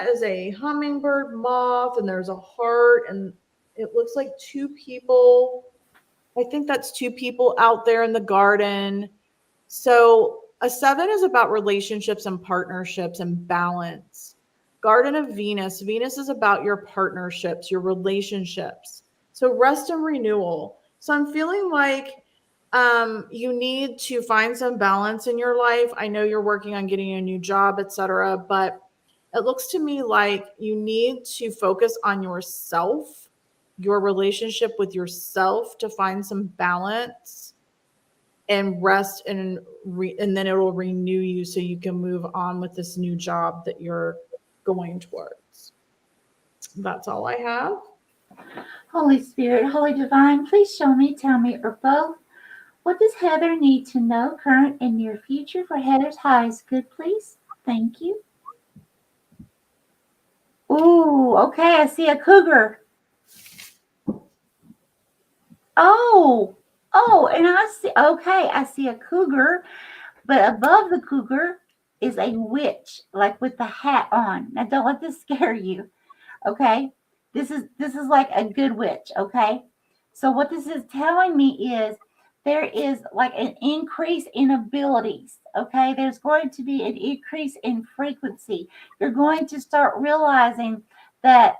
is a hummingbird moth, and there's a heart, and it looks like 2 people. I think that's 2 people out there in the garden. So a 7 is about relationships and partnerships and balance. Garden of Venus, Venus is about your partnerships, your relationships. So rest and renewal. So I'm feeling like you need to find some balance in your life. I know you're working on getting a new job, etc., but it looks to me like you need to focus on yourself, your relationship with yourself, to find some balance and rest, and then it will renew you so you can move on with this new job that you're going towards. That's all I have. Holy Spirit, Holy Divine, please show me, tell me, or both. What does Heather need to know, current and near future, for Heather's highest good, please? Thank you. Ooh, okay, I see a cougar. Oh, and I see a cougar, but above the cougar is a witch, like with the hat on. Now, don't let this scare you, okay? This is like a good witch, okay? So what this is telling me is there is like an increase in abilities, okay? There's going to be an increase in frequency. You're going to start realizing that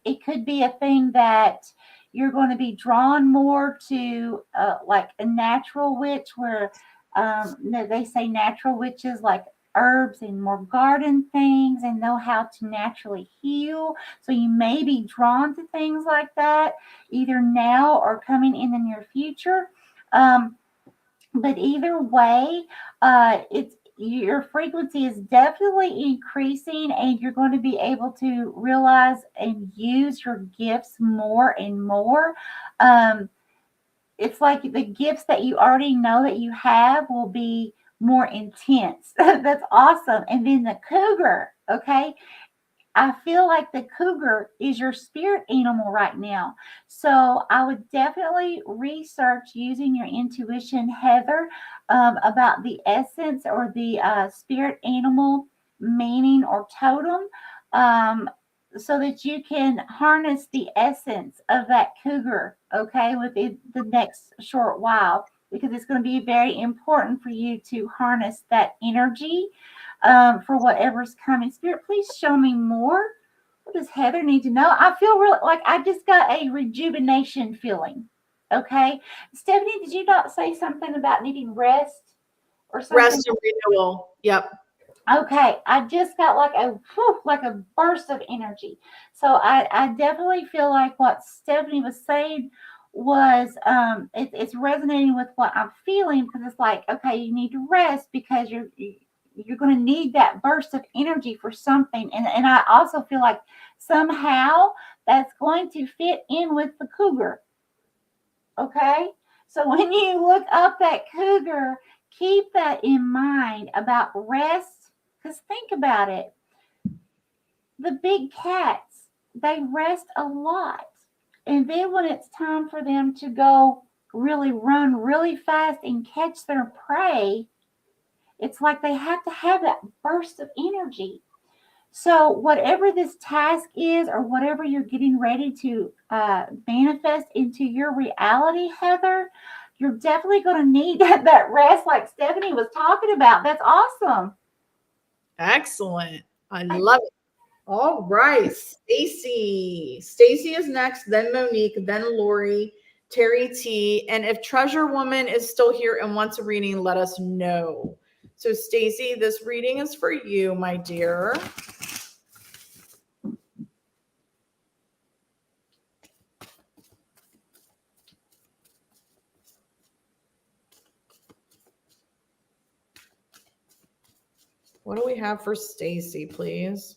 it could be a thing that you're going to be drawn more to like a natural witch, where they say natural witches like herbs and more garden things and know how to naturally heal. So you may be drawn to things like that either now or coming in the near future. But either way, it's your frequency is definitely increasing, and you're going to be able to realize and use your gifts more and more. It's like the gifts that you already know that you have will be more intense. That's awesome. And then the cougar, okay? I feel like the cougar is your spirit animal right now. So I would definitely research using your intuition, Heather, about the essence or the spirit animal meaning or totem, so that you can harness the essence of that cougar, okay, within the next short while, because it's going to be very important for you to harness that energy for whatever's coming. Spirit, please show me more. What does Heather need to know? I feel really like I just got a rejuvenation feeling. Okay. Stephanie, did you not say something about needing rest or something? Rest and renewal. Yep. Okay, I just got like a burst of energy. So I definitely feel like what Stephanie was saying was it's resonating with what I'm feeling, because it's like, okay, you need to rest because you're going to need that burst of energy for something. And I also feel like somehow that's going to fit in with the cougar. Okay, so when you look up that cougar, keep that in mind about rest. Because think about it. The big cats, they rest a lot. And then when it's time for them to go really run really fast and catch their prey, it's like they have to have that burst of energy. So whatever this task is, or whatever you're getting ready to manifest into your reality, Heather, you're definitely going to need that rest like Stephanie was talking about. That's awesome. Excellent. I love it. All right. Stacy. Stacy is next, then Monique, then Lori, Terry T. And if Treasure Woman is still here and wants a reading, let us know. So Stacy, this reading is for you, my dear. What do we have for Stacy, please?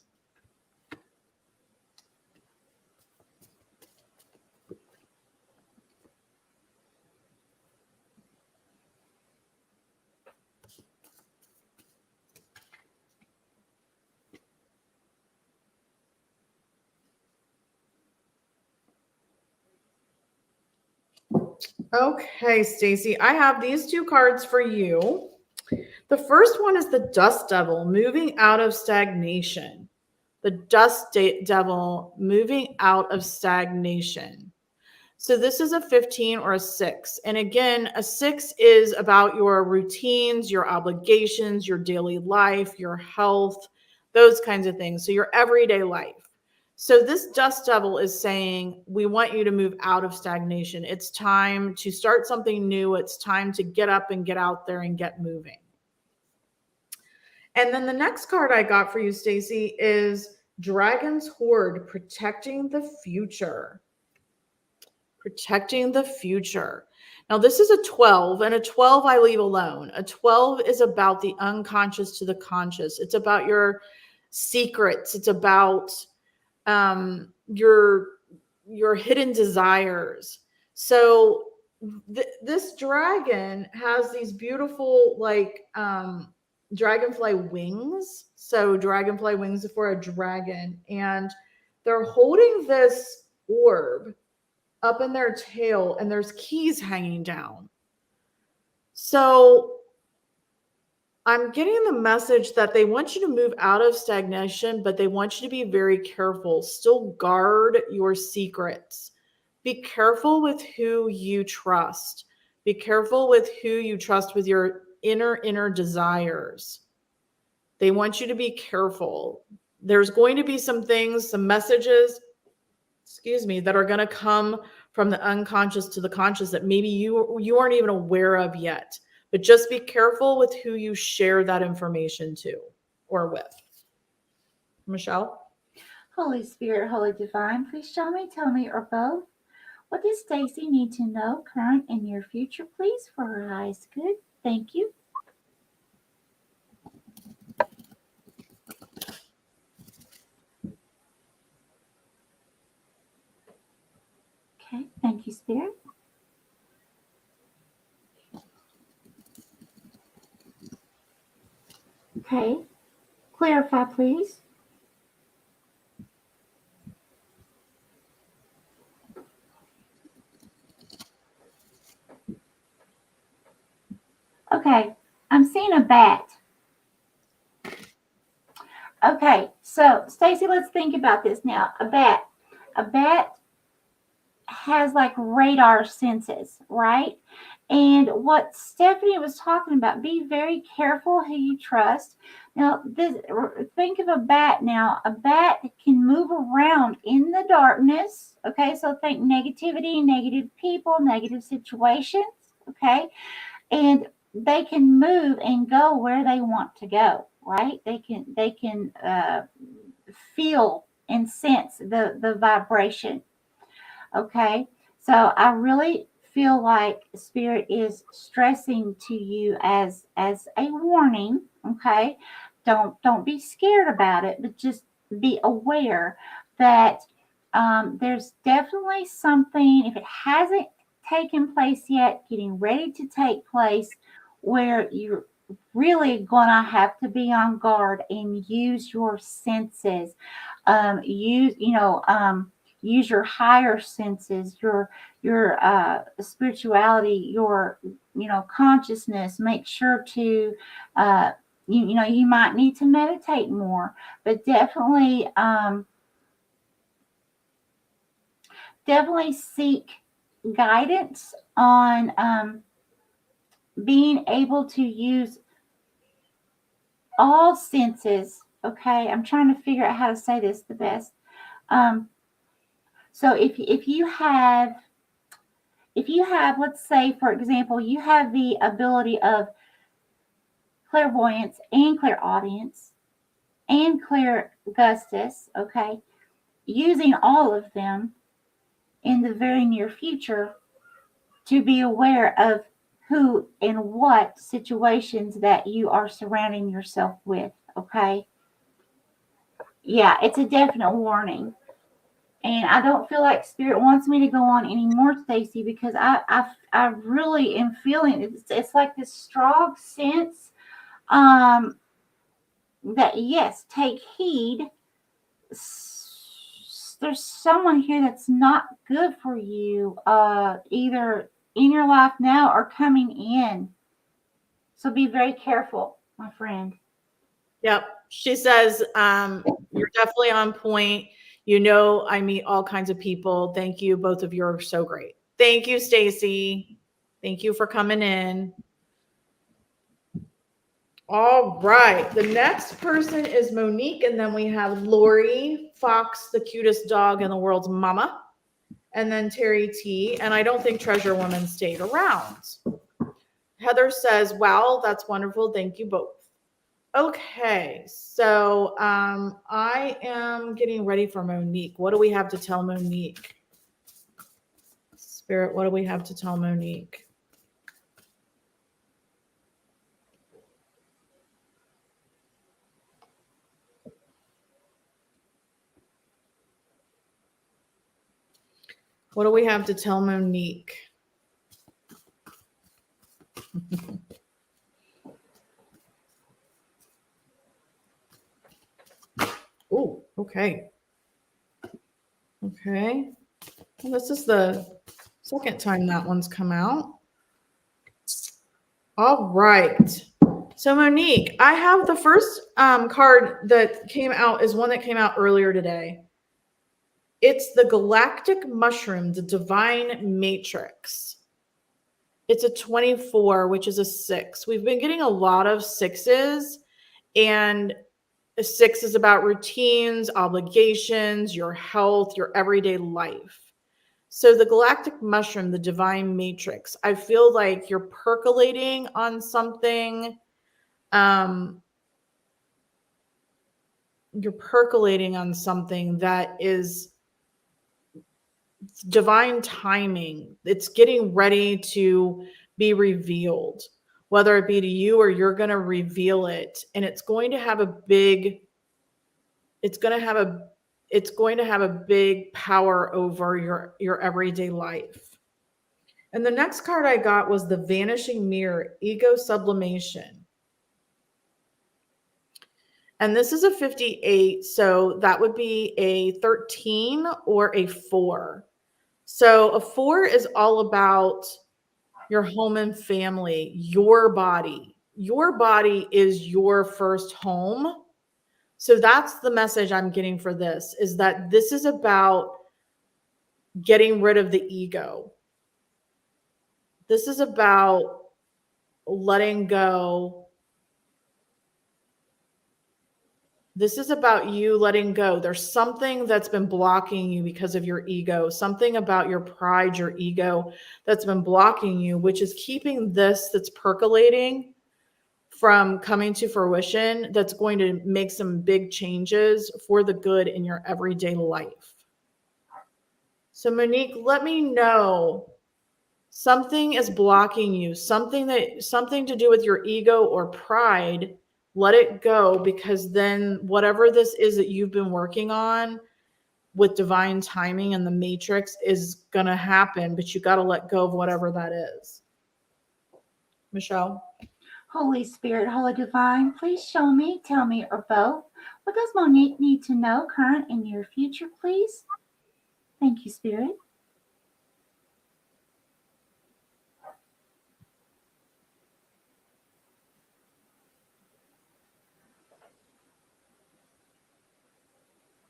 Okay, Stacy, I have these two cards for you. The first one is the Dust Devil, moving out of stagnation. The Devil, moving out of stagnation. So this is a 15 or a 6. And again, a 6 is about your routines, your obligations, your daily life, your health, those kinds of things. So your everyday life. So this Dust Devil is saying, we want you to move out of stagnation. It's time to start something new. It's time to get up and get out there and get moving. And then the next card I got for you, Stacy, is Dragon's Horde, protecting the future. Protecting the future. Now, this is a 12, and a 12 I leave alone. A 12 is about the unconscious to the conscious. It's about your secrets. It's about your hidden desires. So this dragon has these beautiful, like, dragonfly wings. So dragonfly wings for a dragon, and they're holding this orb up in their tail, and there's keys hanging down. So I'm getting the message that they want you to move out of stagnation, but they want you to be very careful. Still guard your secrets. Be careful with who you trust. Be careful with who you trust with your inner desires. They want you to be careful. There's going to be some things, some messages, that are going to come from the unconscious to the conscious that maybe you aren't even aware of yet. But just be careful with who you share that information to or with. Michelle? Holy Spirit, Holy Divine, please show me, tell me, or both. What does Stacy need to know, current and near future, please, for her highest good? Thank you. Okay, thank you, Spirit. Okay, clarify, please. Okay, I'm seeing a bat. Okay, so Stacy, let's think about this now. A bat has like radar senses, right? And what Stephanie was talking about, be very careful who you trust. Now, think of a bat now. A bat can move around in the darkness, okay? So think negativity, negative people, negative situations, okay? And they can move and go where they want to go, right? They can feel and sense the vibration. Okay, so I really feel like Spirit is stressing to you as a warning. Okay, don't be scared about it, but just be aware that there's definitely something, if it hasn't taken place yet, getting ready to take place, where you're really gonna have to be on guard and use your senses. Use your higher senses, your spirituality, your consciousness. Make sure to you might need to meditate more, but definitely seek guidance on being able to use all senses. Okay, I'm trying to figure out how to say this the best. So if you have, let's say, for example, you have the ability of clairvoyance and clairaudience and clairgustus, okay, using all of them in the very near future to be aware of who and what situations that you are surrounding yourself with, okay? Yeah, it's a definite warning. And I don't feel like Spirit wants me to go on anymore, Stacy, because I really am feeling it's like this strong sense that, yes, take heed. There's someone here that's not good for you, either in your life now are coming in. So be very careful, my friend. Yep. She says, you're definitely on point. You know, I meet all kinds of people. Thank you. Both of you are so great. Thank you, Stacy. Thank you for coming in. All right. The next person is Monique, and then we have Lori Fox, the cutest dog in the world's mama, and then Terry T. And I don't think Treasure Woman stayed around. Heather says, wow, that's wonderful. Thank you both. Okay, so I am getting ready for Monique. What do we have to tell Monique? Spirit, what do we have to tell Monique? What do we have to tell Monique? Oh, okay. Okay. Well, this is the second time that one's come out. All right. So Monique, I have the first card that came out is one that came out earlier today. It's the Galactic Mushroom, the Divine Matrix. It's a 24, which is a 6. We've been getting a lot of 6s, and a 6 is about routines, obligations, your health, your everyday life. So the Galactic Mushroom, the Divine Matrix, I feel like you're percolating on something. You're percolating on something that is divine timing. It's getting ready to be revealed, whether it be to you or you're going to reveal it. And it's going to have a big power over your everyday life. And the next card I got was the Vanishing Mirror, Ego Sublimation. And this is a 58, so that would be a 13 or a 4. So a 4 is all about your home and family, your body. Your body is your first home. So that's the message I'm getting for this, is that this is about getting rid of the ego. This is about letting go. This is about you letting go. There's something that's been blocking you because of your ego, something about your pride, your ego that's been blocking you, which is keeping this that's percolating from coming to fruition, that's going to make some big changes for the good in your everyday life. So Monique, let me know. Something is blocking you, something to do with your ego or pride. Let it go, because then whatever this is that you've been working on with divine timing and the matrix is going to happen, but you got to let go of whatever that is. Michelle? Holy Spirit, Holy Divine, please show me, tell me, or both. What does Monique need to know, current and near future, please? Thank you, Spirit.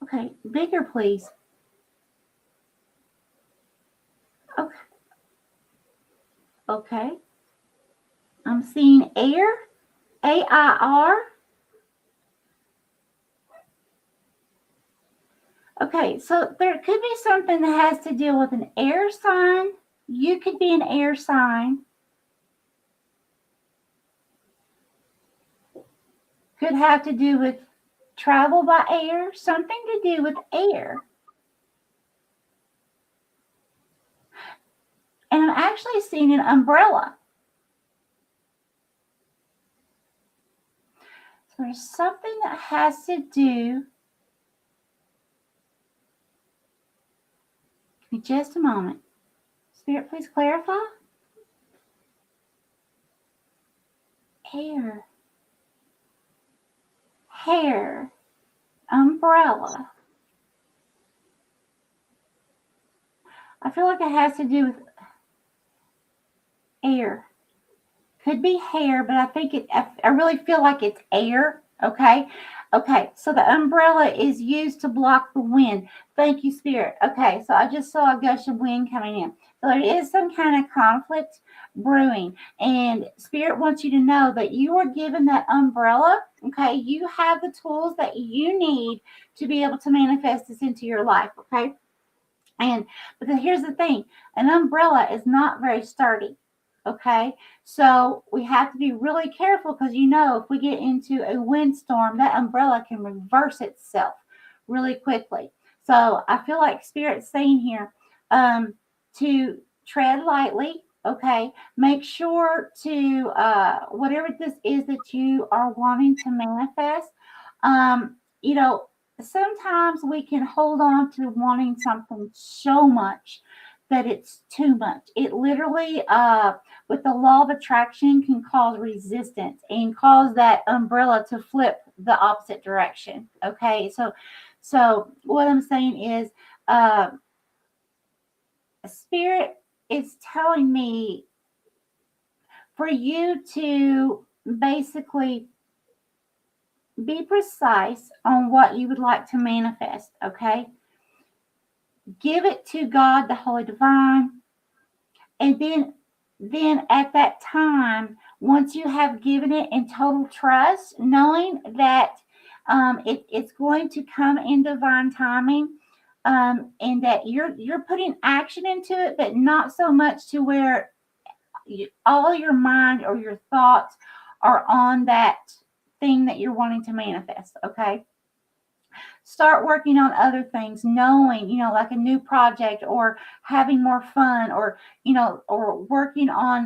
Okay, bigger, please. Okay. Okay. I'm seeing air, AIR. Okay, so there could be something that has to deal with an air sign. You could be an air sign. Could have to do with travel by air, something to do with air. And I'm actually seeing an umbrella. So there's something that has to do. Give me just a moment. Spirit, please clarify. Air. Hair. Umbrella. I feel like it has to do with air. Could be hair, but I think I really feel like it's air. Okay. Okay. So the umbrella is used to block the wind. Thank you, Spirit. Okay. So I just saw a gush of wind coming in. So there is some kind of conflict brewing. And Spirit wants you to know that you are given that umbrella. Okay. You have the tools that you need to be able to manifest this into your life. Okay. But here's the thing, an umbrella is not very sturdy. Okay, so we have to be really careful because if we get into a windstorm, that umbrella can reverse itself really quickly. So I feel like Spirit's saying here to tread lightly. Okay, make sure to whatever this is that you are wanting to manifest. Um, you know, Sometimes we can hold on to wanting something so much that it's too much. It literally, with the law of attraction, can cause resistance and cause that umbrella to flip the opposite direction. Okay, so what I'm saying is, Spirit is telling me for you to basically be precise on what you would like to manifest. Okay, give it to God, the Holy Divine, and then at that time, once you have given it in total trust, knowing that it's going to come in divine timing, and that you're putting action into it, but not so much to where all your mind or your thoughts are on that thing that you're wanting to manifest. Okay, start working on other things, knowing, like a new project or having more fun or, or working on,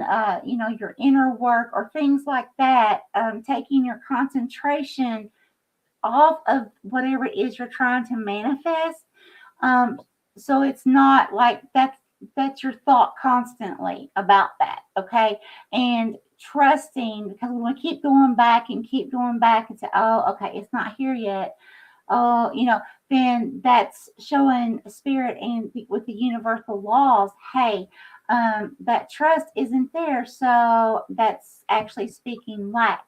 your inner work or things like that, taking your concentration off of whatever it is you're trying to manifest. So it's not like that's your thought constantly about that. Okay. And trusting, because we want to keep going back and say, oh, okay, it's not here yet. Oh, then that's showing Spirit and with the universal laws, hey, that trust isn't there. So that's actually speaking lack.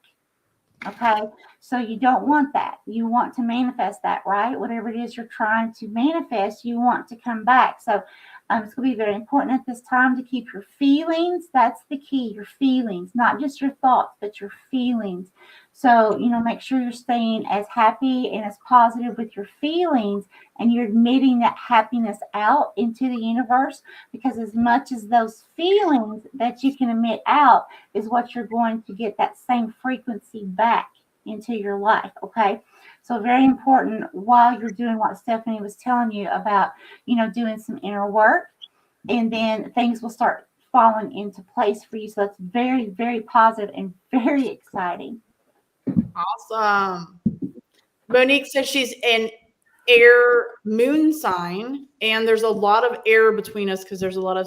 Okay. So you don't want that. You want to manifest that, right? Whatever it is you're trying to manifest, you want to come back. So it's going to be very important at this time to keep your feelings. That's the key, your feelings, not just your thoughts, but your feelings. So, make sure you're staying as happy and as positive with your feelings, and you're admitting that happiness out into the universe, because as much as those feelings that you can emit out is what you're going to get that same frequency back into your life. Okay. So very important while you're doing what Stephanie was telling you about, doing some inner work, and then things will start falling into place for you. So that's very, very positive and very exciting. Awesome. Monique says she's an air moon sign, and there's a lot of air between us because there's a lot of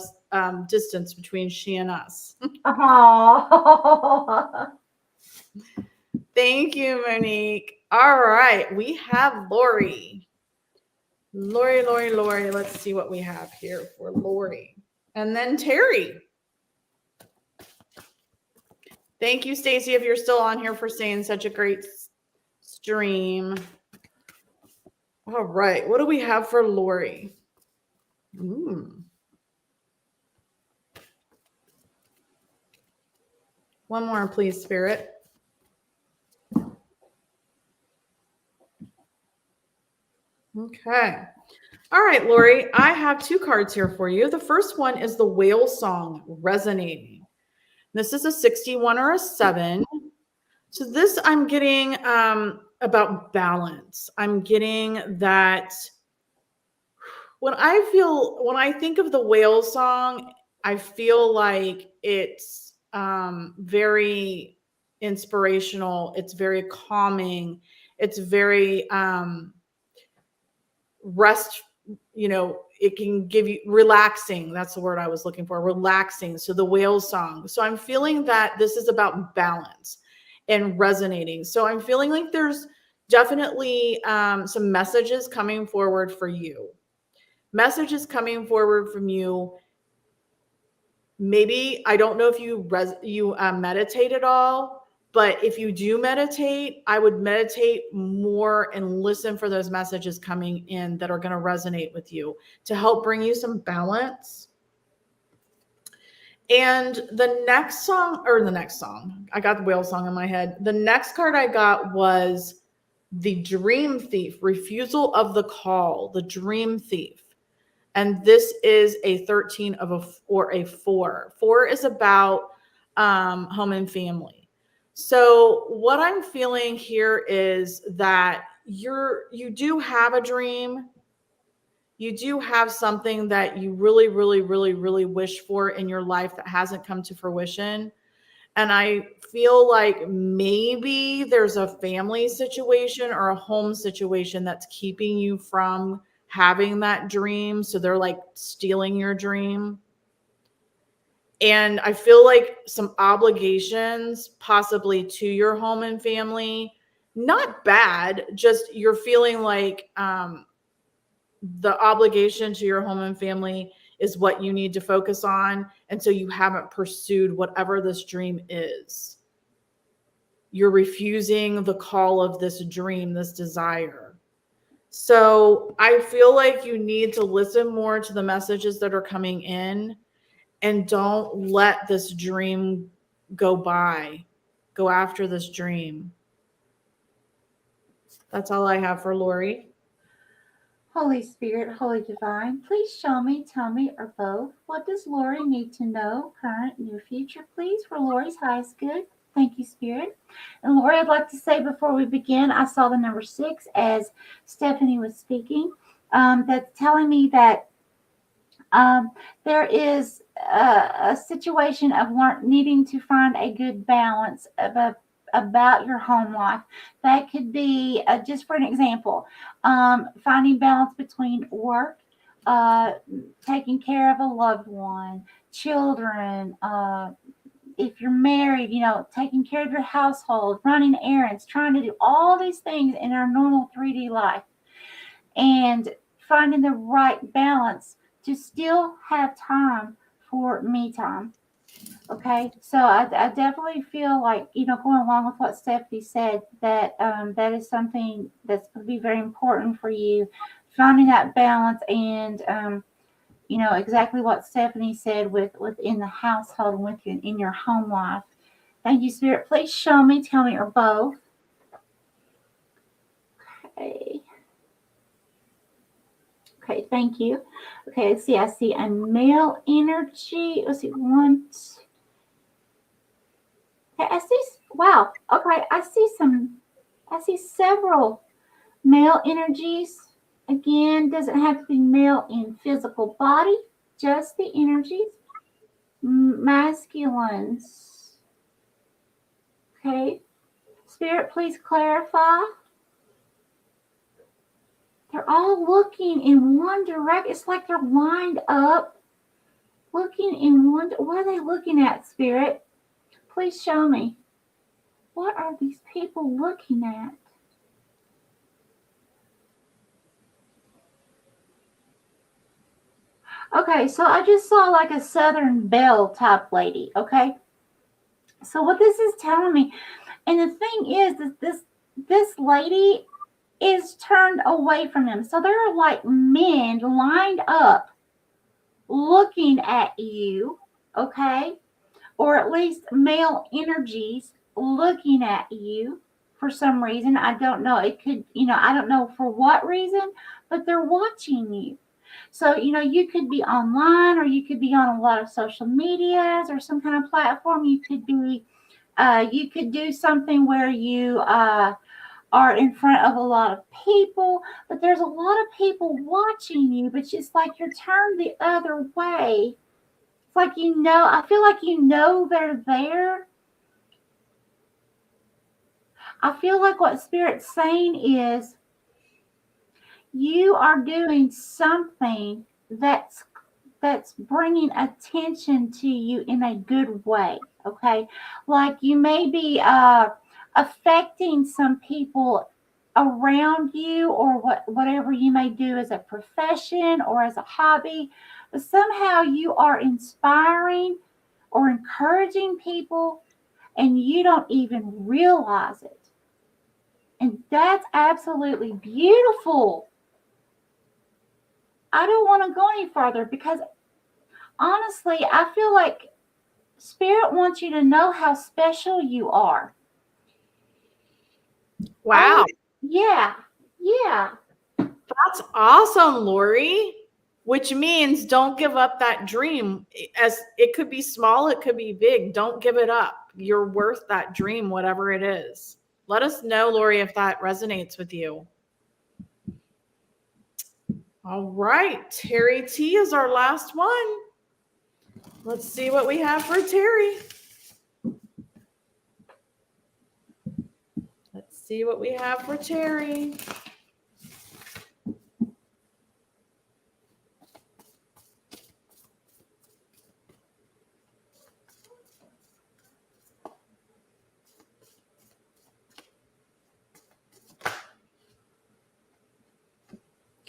distance between she and us. Oh. Thank you, Monique. All right, we have Lori. Lori. Let's see what we have here for Lori. And then Terry. Thank you, Stacy, if you're still on here, for saying such a great stream. All right, what do we have for Lori? One more, please, Spirit. Okay. All right, Lori, I have two cards here for you. The first one is the whale song, Resonating. This is a 61 or a 7. So this I'm getting about balance. I'm getting that when I think of the whale song, I feel like it's very inspirational. It's very calming. It's very it can give you relaxing. That's the word I was looking for, relaxing. So the whale song. So I'm feeling that this is about balance and resonating. So I'm feeling like there's definitely some messages coming forward for you. Messages coming forward from you maybe, I don't know if you meditate at all, but if you do meditate, I would meditate more and listen for those messages coming in that are going to resonate with you to help bring you some balance. And the next song, I got the whale song in my head. The next card I got was the Dream Thief, Refusal of the Call, the Dream Thief. And this is a 13 or a 4. 4 is about home and family. So what I'm feeling here is that you do have a dream. You do have something that you really, really, really, really wish for in your life that hasn't come to fruition. And I feel like maybe there's a family situation or a home situation that's keeping you from having that dream. So they're like stealing your dream. And I feel like some obligations possibly to your home and family, not bad, just you're feeling like the obligation to your home and family is what you need to focus on. And so you haven't pursued whatever this dream is. You're refusing the call of this dream, this desire. So I feel like you need to listen more to the messages that are coming in and don't let this dream go by. Go after this dream. That's all I have for Lori. Holy Spirit, Holy Divine, please show me, tell me, or both. What does Lori need to know, current, near future, please, for Lori's highest good? Thank you, Spirit. And Lori, I'd like to say before we begin, I saw the number 6 as Stephanie was speaking. That's telling me that there is a situation of needing to find a good balance about your home life. That could be, just for an example, finding balance between work, taking care of a loved one, children, if you're married, taking care of your household, running errands, trying to do all these things in our normal 3D life, and finding the right balance to still have time for me time. Okay, so I definitely feel like, going along with what Stephanie said, that that is something that's going to be very important for you, finding that balance, and exactly what Stephanie said within the household and in your home life. Thank you, Spirit. Please show me, tell me, or both. Okay, thank you. Okay, let's see. I see a male energy. Let's see, one. Okay, I see. Wow. Okay, I see several male energies. Again, doesn't have to be male in physical body, just the energies. Masculines. Okay. Spirit, please clarify. They're all looking in one direction. It's like they're lined up, looking in one. What are they looking at, Spirit? Please show me. What are these people looking at? Okay, so I just saw like a Southern Belle type lady, okay? So what this is telling me, and the thing is that this lady is turned away from them. So there are like men lined up looking at you, okay? Or at least male energies looking at you for some reason. I don't know. It could, I don't know for what reason, but they're watching you. So, you could be online, or you could be on a lot of social medias or some kind of platform. You could be, you could do something where you are in front of a lot of people, but there's a lot of people watching you, but it's like you're turned the other way. It's like, I feel like they're there. I feel like what Spirit's saying is you are doing something that's bringing attention to you in a good way, okay? Like you may be affecting some people around you, or whatever you may do as a profession or as a hobby, but somehow you are inspiring or encouraging people and you don't even realize it. And that's absolutely beautiful. I don't want to go any further because honestly, I feel like Spirit wants you to know how special you are. Wow. Yeah. Yeah. That's awesome, Lori. Which means don't give up that dream. As it could be small, it could be big. Don't give it up. You're worth that dream, whatever it is. Let us know, Lori, if that resonates with you. All right. Terry T is our last one. Let's see what we have for Terry. Let's see what we have for Terry.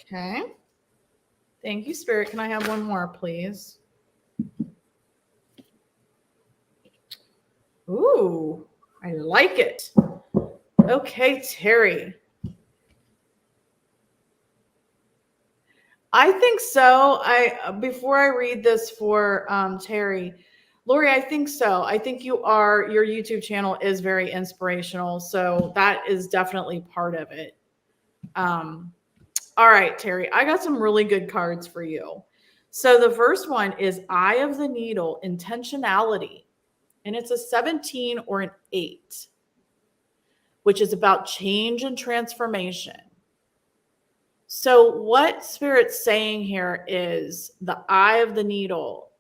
Okay. Thank you, Spirit. Can I have one more, please? Ooh, I like it. Okay, Terry. I think so. Before I read this for Terry, Lori, I think so. I think your YouTube channel is very inspirational. So that is definitely part of it. All right, Terry, I got some really good cards for you. So the first one is Eye of the Needle, intentionality. And it's a 17 or an 8, which is about change and transformation. So what Spirit's saying here is the eye of the needle.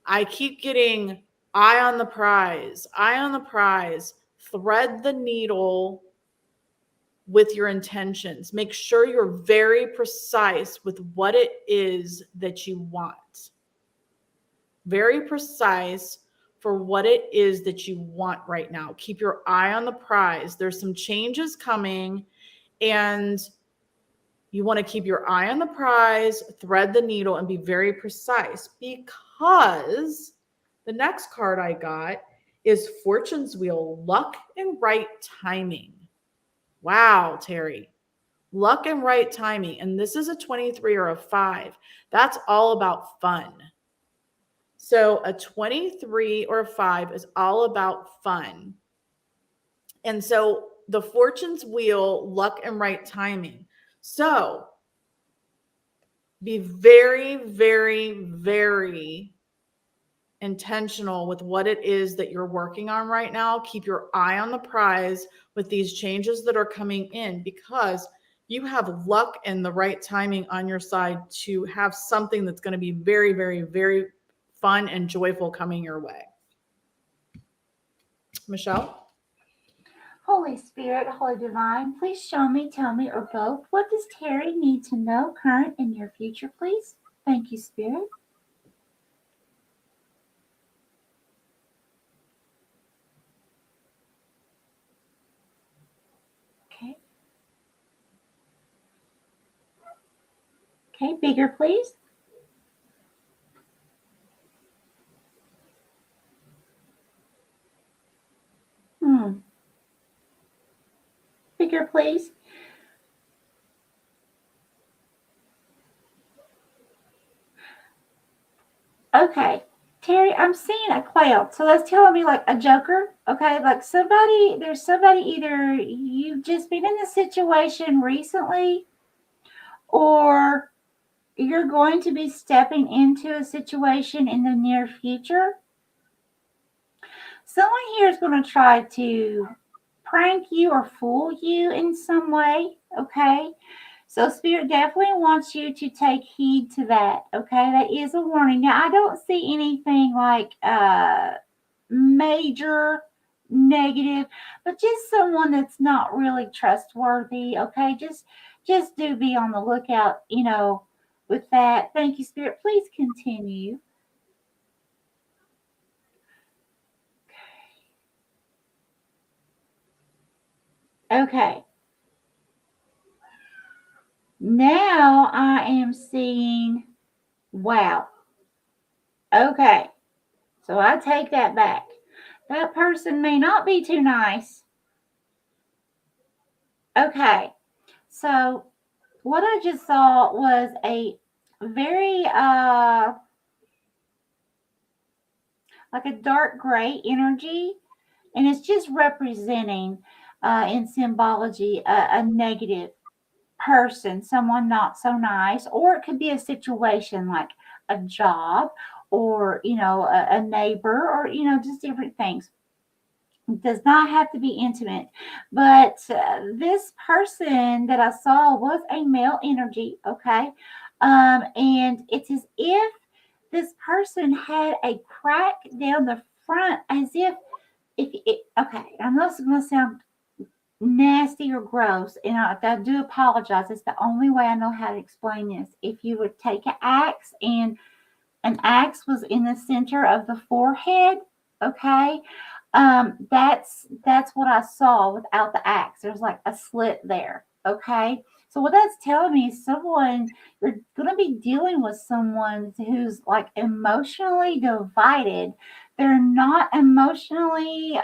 I keep getting eye on the prize, thread the needle with your intentions. Make sure you're very precise with what it is that you want. Very precise for what it is that you want right now. Keep your eye on the prize. There's some changes coming, and you want to keep your eye on the prize, thread the needle, and be very precise, because the next card I got is Fortune's Wheel, luck and right timing. Wow, Terry. Luck and right timing. And this is a 23 or a 5. That's all about fun. So a 23 or a 5 is all about fun. And so the Fortune's Wheel, luck and right timing. So be very, very, very intentional with what it is that you're working on right now. Keep your eye on the prize with these changes that are coming in, because you have luck and the right timing on your side to have something that's going to be very, very, very fun and joyful coming your way. Michelle? Holy Spirit, Holy Divine, please show me, tell me, or both. What does Terry need to know, current and near future, please? Thank you, Spirit. Okay. Okay, bigger, please. Bigger, please. Okay, Terry, I'm seeing a cloud. So that's telling me like a joker. Okay, like there's somebody, either you've just been in a situation recently, or you're going to be stepping into a situation in the near future. Someone here is going to try to prank you or fool you in some way. Okay. So Spirit definitely wants you to take heed to that. Okay. That is a warning. Now, I don't see anything like major negative, but just someone that's not really trustworthy. Okay. Just do be on the lookout, with that. Thank you, Spirit. Please continue. Okay. Now I am seeing, wow. Okay. So I take that back. That person may not be too nice. Okay. So what I just saw was a very like a dark gray energy, and it's just representing in symbology a negative person, someone not so nice, or it could be a situation like a job, or a neighbor, or just different things. It does not have to be intimate, but this person that I saw was a male energy. Okay. And it's as if this person had a crack down the front, as if it, okay, I know it's going to sound nasty or gross, and I do apologize. It's the only way I know how to explain this. If you would take an axe, and an axe was in the center of the forehead, okay, that's what I saw without the axe. There's like a slit there, okay. So what that's telling me is you're going to be dealing with someone who's like emotionally divided. They're not emotionally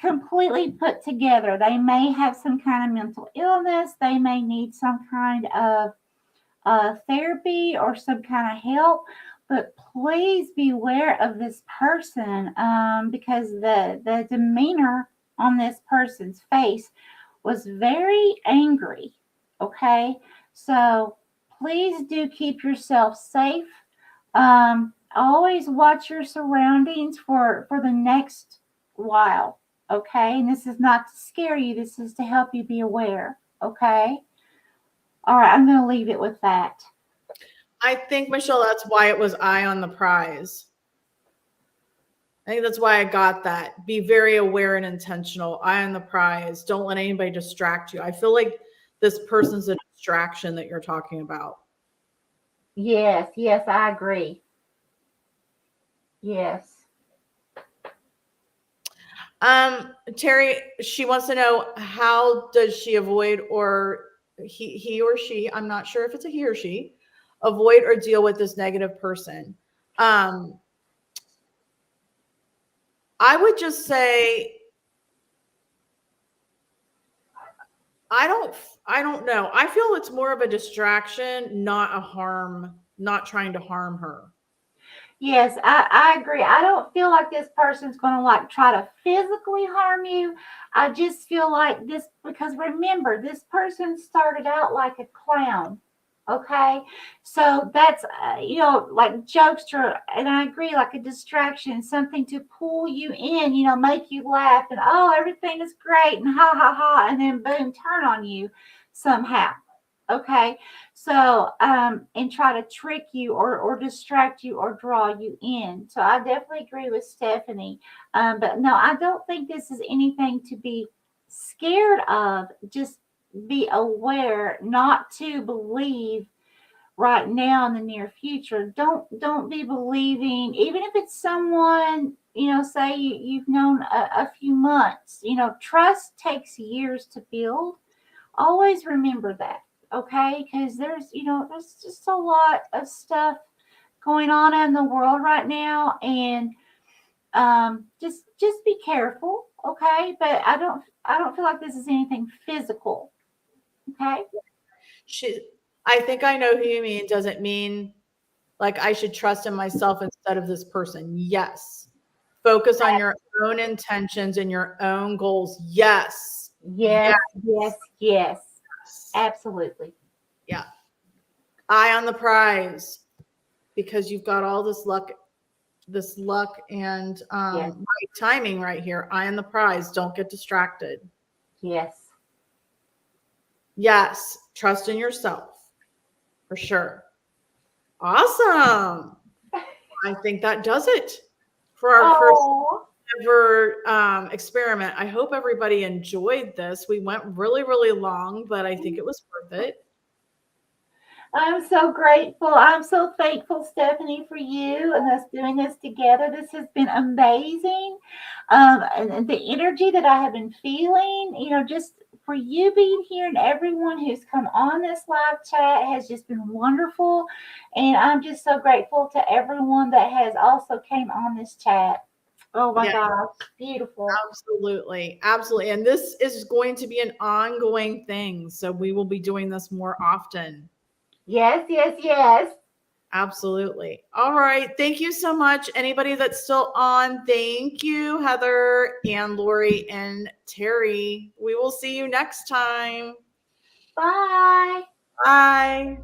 completely put together. They may have some kind of mental illness. They may need some kind of therapy or some kind of help. But please beware of this person, because the demeanor on this person's face was very angry. Okay, so please do keep yourself safe. Always watch your surroundings for the next while. Okay, and this is not to scare you. This is to help you be aware. Okay. All right, I'm going to leave it with that. I think, Michelle, that's why it was eye on the prize. I think that's why I got that. Be very aware and intentional. Eye on the prize. Don't let anybody distract you. I feel like this person's a distraction that you're talking about. Yes, yes, I agree. Yes. Terry, she wants to know, how does she avoid, or he or she, I'm not sure if it's a he or she, avoid or deal with this negative person. I would just say, I don't know. I feel it's more of a distraction, not a harm, not trying to harm her. Yes, I agree. I don't feel like this person's going to like try to physically harm you. I just feel like this, because remember, this person started out like a clown. Okay. So that's, like jokester. And I agree, like a distraction, something to pull you in, make you laugh, and oh, everything is great, and ha ha ha. And then boom, turn on you somehow. Okay. So, and try to trick you, or distract you, or draw you in. So I definitely agree with Stephanie. But no, I don't think this is anything to be scared of. Just be aware not to believe right now in the near future. Don't be believing, even if it's someone, say you've known a few months. Trust takes years to build. Always remember that. Okay, because there's just a lot of stuff going on in the world right now, and just be careful. Okay, but I don't feel like this is anything physical. Okay. I think I know who you mean. Does it mean like I should trust in myself instead of this person? Yes. Focus on your own intentions and your own goals. Yes. Yes, yes, yes. Absolutely. Yeah. Eye on the prize, because you've got all this luck and Yes. right timing right here. Eye on the prize. Don't get distracted. Yes. Yes. Trust in yourself for sure. Awesome. I think that does it for our first ever experiment. I hope everybody enjoyed this. We went really, really long, but I think it was worth it. I'm so grateful. I'm so thankful, Stephanie, for you and us doing this together. This has been amazing. And the energy that I have been feeling, just for you being here, and everyone who's come on this live chat has just been wonderful. And I'm just so grateful to everyone that has also came on this chat. Oh my gosh, beautiful. Absolutely. Absolutely. And this is going to be an ongoing thing. So we will be doing this more often. Yes, yes, yes. Absolutely. All right. Thank you so much. Anybody that's still on, thank you, Heather and Lori and Terry. We will see you next time. Bye. Bye.